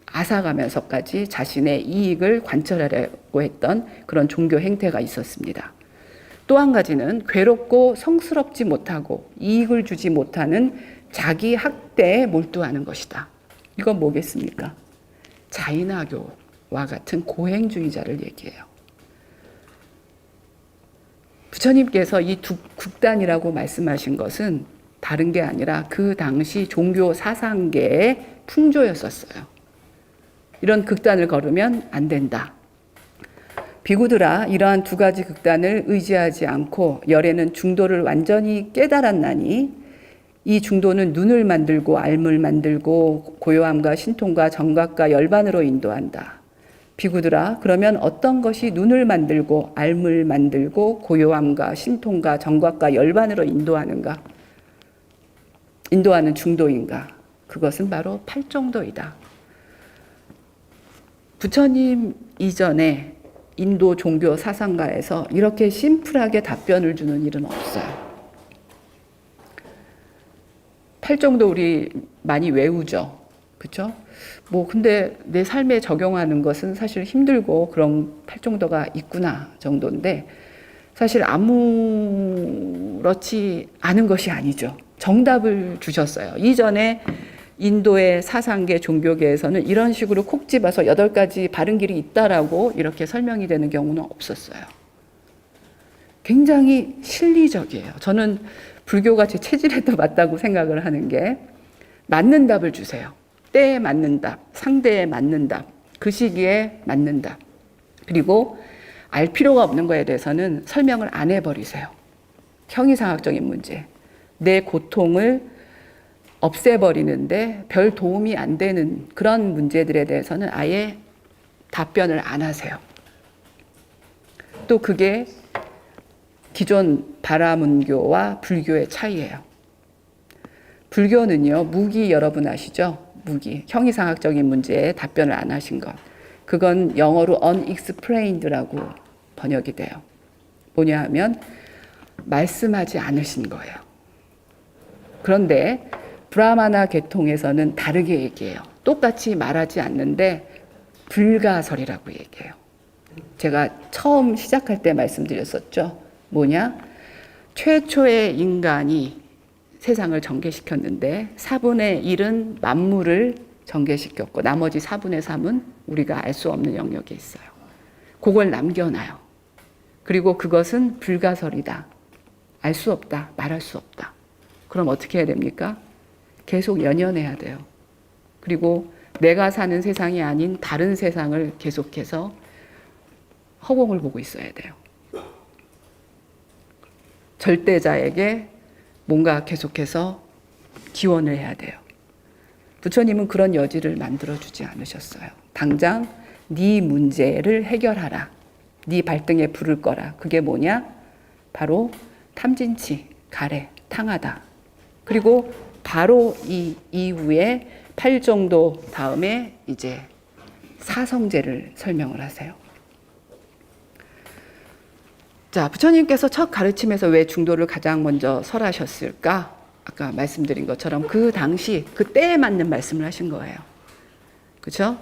앗아가면서까지 자신의 이익을 관철하려고 했던 그런 종교 행태가 있었습니다. 또 한 가지는 괴롭고 성스럽지 못하고 이익을 주지 못하는 자기 학대에 몰두하는 것이다. 이건 뭐겠습니까? 자인화교와 같은 고행주의자를 얘기해요. 부처님께서 이 두 극단이라고 말씀하신 것은 다른 게 아니라 그 당시 종교 사상계의 풍조였었어요. 이런 극단을 걸으면 안 된다. 비구들아 이러한 두 가지 극단을 의지하지 않고 열에는 중도를 완전히 깨달았나니 이 중도는 눈을 만들고 알물 만들고 고요함과 신통과 정각과 열반으로 인도한다. 비구들아 그러면 어떤 것이 눈을 만들고 알물 만들고 고요함과 신통과 정각과 열반으로 인도하는가? 인도하는 중도인가? 그것은 바로 팔정도이다. 부처님 이전에 인도 종교 사상가에서 이렇게 심플하게 답변을 주는 일은 없어요. 팔정도 우리 많이 외우죠. 그렇죠? 근데 내 삶에 적용하는 것은 사실 힘들고 그런 팔정도가 있구나 정도인데 사실 아무렇지 않은 것이 아니죠. 정답을 주셨어요. 이전에 인도의 사상계, 종교계에서는 이런 식으로 콕 집어서 8가지 바른 길이 있다라고 이렇게 설명이 되는 경우는 없었어요. 굉장히 실리적이에요. 저는 불교가 제 체질에도 맞다고 생각을 하는 게 맞는 답을 주세요. 때에 맞는 답, 상대에 맞는 답, 그 시기에 맞는 답. 그리고 알 필요가 없는 거에 대해서는 설명을 안 해버리세요. 형이상학적인 문제. 내 고통을 없애버리는데 별 도움이 안 되는 그런 문제들에 대해서는 아예 답변을 안 하세요. 또 그게 기존 바라문교와 불교의 차이예요. 불교는요, 무기 여러분 아시죠? 무기. 형이상학적인 문제에 답변을 안 하신 것. 그건 영어로 unexplained라고 번역이 돼요. 뭐냐 하면 말씀하지 않으신 거예요. 그런데 브라마나 계통에서는 다르게 얘기해요. 똑같이 말하지 않는데 불가설이라고 얘기해요. 제가 처음 시작할 때 말씀드렸었죠. 뭐냐? 최초의 인간이 세상을 전개시켰는데 4분의 1은 만물을 전개시켰고 나머지 4분의 3은 우리가 알 수 없는 영역에 있어요. 그걸 남겨놔요. 그리고 그것은 불가설이다. 알 수 없다. 말할 수 없다. 그럼 어떻게 해야 됩니까? 계속 연연해야 돼요. 그리고 내가 사는 세상이 아닌 다른 세상을 계속해서 허공을 보고 있어야 돼요. 절대자에게 뭔가 계속해서 기원을 해야 돼요. 부처님은 그런 여지를 만들어주지 않으셨어요. 당장 네 문제를 해결하라. 네 발등에 불을 꺼라. 그게 뭐냐? 바로 탐진치, 가래. 상하다. 그리고 바로 이 이후에 팔정도 다음에 이제 사성제를 설명을 하세요. 자, 부처님께서 첫 가르침에서 왜 중도를 가장 먼저 설하셨을까? 아까 말씀드린 것처럼 그 당시 그때에 맞는 말씀을 하신 거예요. 그렇죠?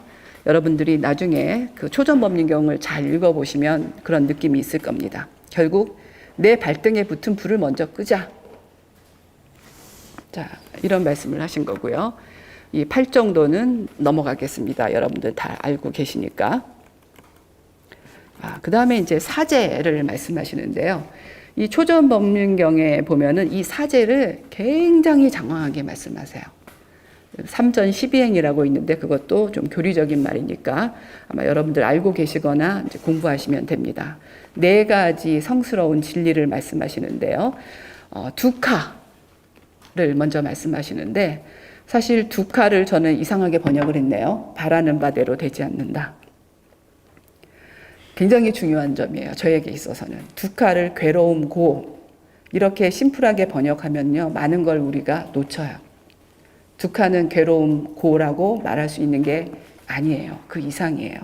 여러분들이 나중에 그 초전법륜경을 잘 읽어보시면 그런 느낌이 있을 겁니다. 결국 내 발등에 붙은 불을 먼저 끄자. 자, 이런 말씀을 하신 거고요. 이 팔정도는 넘어가겠습니다. 여러분들 다 알고 계시니까. 그 다음에 이제 사제를 말씀하시는데요. 이 초전법륜경에 보면은 이 사제를 굉장히 장황하게 말씀하세요. 삼전 12행이라고 있는데 그것도 좀 교리적인 말이니까 아마 여러분들 알고 계시거나 이제 공부하시면 됩니다. 4가지 성스러운 진리를 말씀하시는데요. 두카를 먼저 말씀하시는데 사실 두카를 저는 이상하게 번역을 했네요. 바라는 바대로 되지 않는다. 굉장히 중요한 점이에요. 저에게 있어서는. 두카를 괴로움, 고 이렇게 심플하게 번역하면요. 많은 걸 우리가 놓쳐요. 두카는 괴로움, 고라고 말할 수 있는 게 아니에요. 그 이상이에요.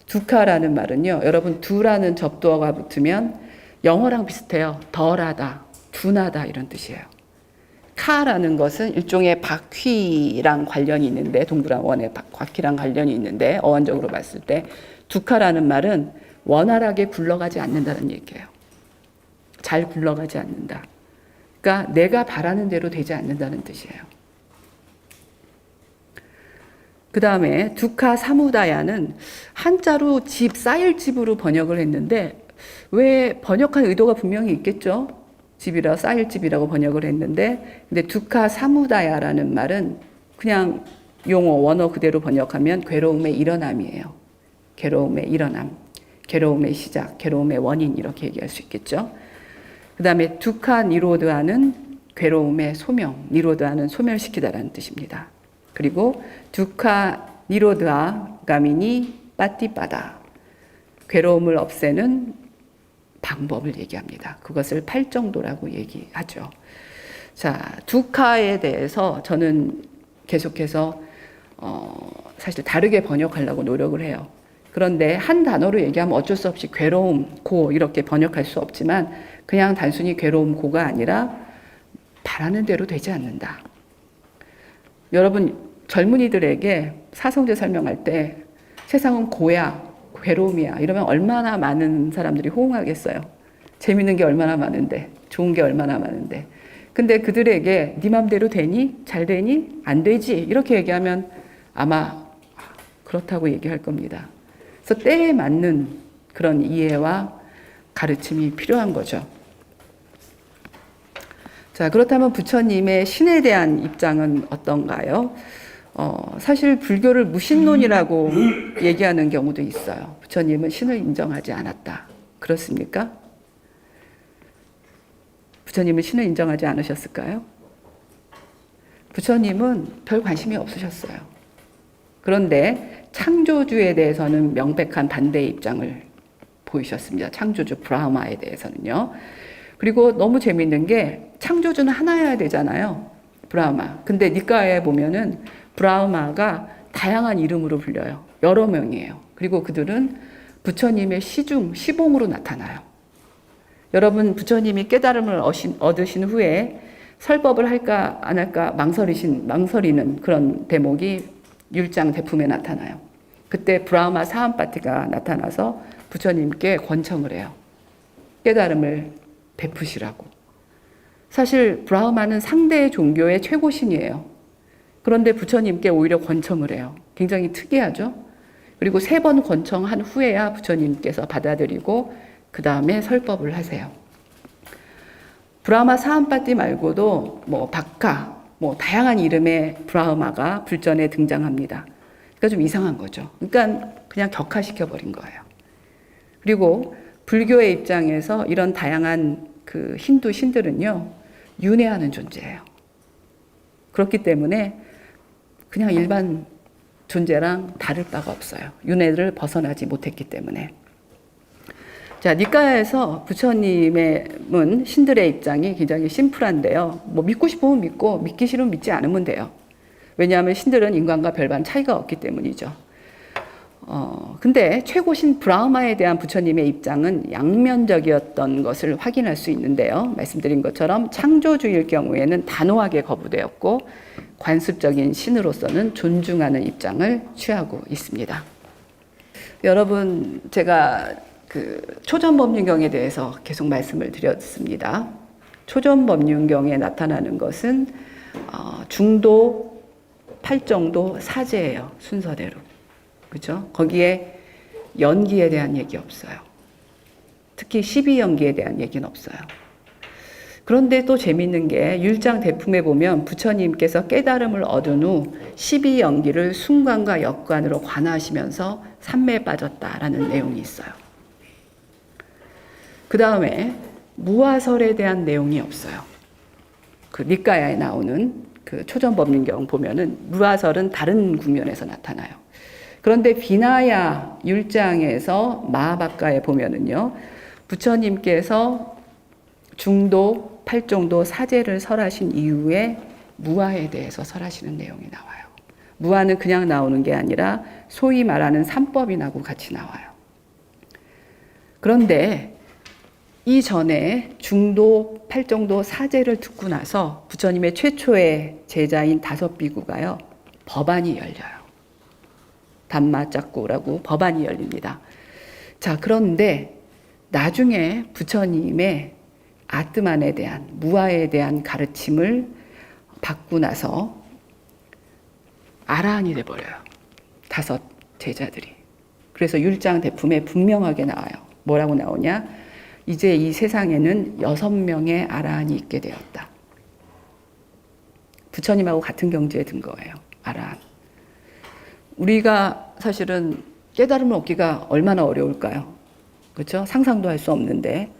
두카라는 말은요. 여러분 두라는 접두어가 붙으면 영어랑 비슷해요. 덜하다, 둔하다 이런 뜻이에요. 카라는 것은 일종의 바퀴랑 관련이 있는데 동그란 원의 바퀴랑 관련이 있는데 어원적으로 봤을 때 두카라는 말은 원활하게 굴러가지 않는다는 얘기예요. 잘 굴러가지 않는다. 그러니까 내가 바라는 대로 되지 않는다는 뜻이에요. 그 다음에 두카 사무다야는 한자로 집, 쌓일 집으로 번역을 했는데 왜 번역한 의도가 분명히 있겠죠? 집이라 쌓일 집이라고 번역을 했는데 근데 두카 사무다야라는 말은 그냥 용어, 원어 그대로 번역하면 괴로움의 일어남이에요. 괴로움의 일어남, 괴로움의 시작, 괴로움의 원인 이렇게 얘기할 수 있겠죠. 그 다음에 두카 니로드하는 괴로움의 소명, 니로드하는 소멸시키다라는 뜻입니다. 그리고 두카 니로드하 가미니 빠띠빠다 괴로움을 없애는 방법을 얘기합니다. 그것을 팔정도라고 얘기하죠. 자, 두카에 대해서 저는 계속해서 사실 다르게 번역하려고 노력을 해요. 그런데 한 단어로 얘기하면 어쩔 수 없이 괴로움, 고 이렇게 번역할 수 없지만 그냥 단순히 괴로움, 고가 아니라 바라는 대로 되지 않는다. 여러분 젊은이들에게 사성제 설명할 때 세상은 고야, 괴로움이야 이러면 얼마나 많은 사람들이 호응하겠어요. 재밌는 게 얼마나 많은데, 좋은 게 얼마나 많은데. 근데 그들에게 네 맘대로 되니? 잘 되니? 안 되지? 이렇게 얘기하면 아마 그렇다고 얘기할 겁니다. 그래서 때에 맞는 그런 이해와 가르침이 필요한 거죠. 자, 그렇다면 부처님의 신에 대한 입장은 어떤가요? 사실 불교를 무신론이라고 얘기하는 경우도 있어요. 부처님은 신을 인정하지 않았다. 그렇습니까? 부처님은 신을 인정하지 않으셨을까요? 부처님은 별 관심이 없으셨어요. 그런데 창조주에 대해서는 명백한 반대의 입장을 보이셨습니다. 창조주 브라흐마에 대해서는요. 그리고 너무 재밌는 게 창조주는 하나여야 되잖아요. 브라흐마. 근데 니카에 보면은 브라흐마가 다양한 이름으로 불려요. 여러 명이에요. 그리고 그들은 부처님의 시중, 시봉으로 나타나요. 여러분 부처님이 깨달음을 얻으신 후에 설법을 할까 안 할까 망설이는 그런 대목이 율장 대품에 나타나요. 그때 브라흐마 사함파티가 나타나서 부처님께 권청을 해요. 깨달음을 베푸시라고. 사실 브라흐마는 상대 종교의 최고신이에요. 그런데 부처님께 오히려 권청을 해요. 굉장히 특이하죠? 그리고 3번 권청한 후에야 부처님께서 받아들이고 그 다음에 설법을 하세요. 브라흐마 사함파티 말고도 박하, 다양한 이름의 브라흐마가 불전에 등장합니다. 그러니까 좀 이상한 거죠. 그러니까 그냥 격화시켜버린 거예요. 그리고 불교의 입장에서 이런 다양한 그 힌두 신들은요, 윤회하는 존재예요. 그렇기 때문에 그냥 일반 존재랑 다를 바가 없어요. 윤회를 벗어나지 못했기 때문에. 자, 니까야에서 부처님의 신들의 입장이 굉장히 심플한데요. 뭐 믿고 싶으면 믿고 믿기 싫으면 믿지 않으면 돼요. 왜냐하면 신들은 인간과 별반 차이가 없기 때문이죠. 근데 최고신 브라흐마에 대한 부처님의 입장은 양면적이었던 것을 확인할 수 있는데요. 말씀드린 것처럼 창조주일 경우에는 단호하게 거부되었고 관습적인 신으로서는 존중하는 입장을 취하고 있습니다. 여러분, 제가 초전법륜경에 대해서 계속 말씀을 드렸습니다. 초전법륜경에 나타나는 것은 중도, 팔정도, 사제예요. 순서대로. 그렇죠? 거기에 연기에 대한 얘기 없어요. 특히 12연기에 대한 얘기는 없어요. 그런데 또 재밌는 게 율장 대품에 보면 부처님께서 깨달음을 얻은 후 12연기를 순관과 역관으로 관하시면서 삼매에 빠졌다라는 내용이 있어요. 그 다음에 무화설에 대한 내용이 없어요. 니까야에 나오는 초전법륜경 보면은 무화설은 다른 국면에서 나타나요. 그런데 비나야 율장에서 마하바가에 보면은요, 부처님께서 중도, 팔정도, 사제를 설하신 이후에 무화에 대해서 설하시는 내용이 나와요. 무화는 그냥 나오는 게 아니라 소위 말하는 삼법인하고 같이 나와요. 그런데 이전에 중도, 팔정도, 사제를 듣고 나서 부처님의 최초의 제자인 다섯 비구가요, 법안이 열려요. 담마짝구라고 법안이 열립니다. 자, 그런데 나중에 부처님의 아트만에 대한, 무아에 대한 가르침을 받고 나서 아라한이 돼버려요. 다섯 제자들이. 그래서 율장 대품에 분명하게 나와요. 뭐라고 나오냐? 이제 이 세상에는 6명의 아라한이 있게 되었다. 부처님하고 같은 경지에 든 거예요. 아라한. 우리가 사실은 깨달음을 얻기가 얼마나 어려울까요? 그렇죠? 상상도 할 수 없는데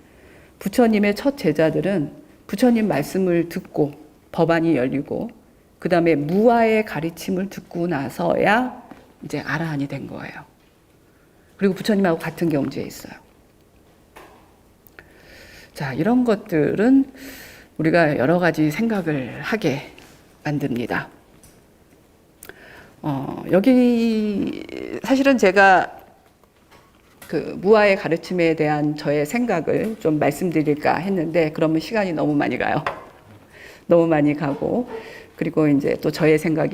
부처님의 첫 제자들은 부처님 말씀을 듣고 법안이 열리고 그 다음에 무아의 가르침을 듣고 나서야 이제 아라한이 된 거예요. 그리고 부처님하고 같은 경지에 있어요. 자, 이런 것들은 우리가 여러 가지 생각을 하게 만듭니다. 여기 사실은 제가 무아의 가르침에 대한 저의 생각을 좀 말씀드릴까 했는데 그러면 시간이 너무 많이 가요. 너무 많이 가고 그리고 이제 또 저의 생각이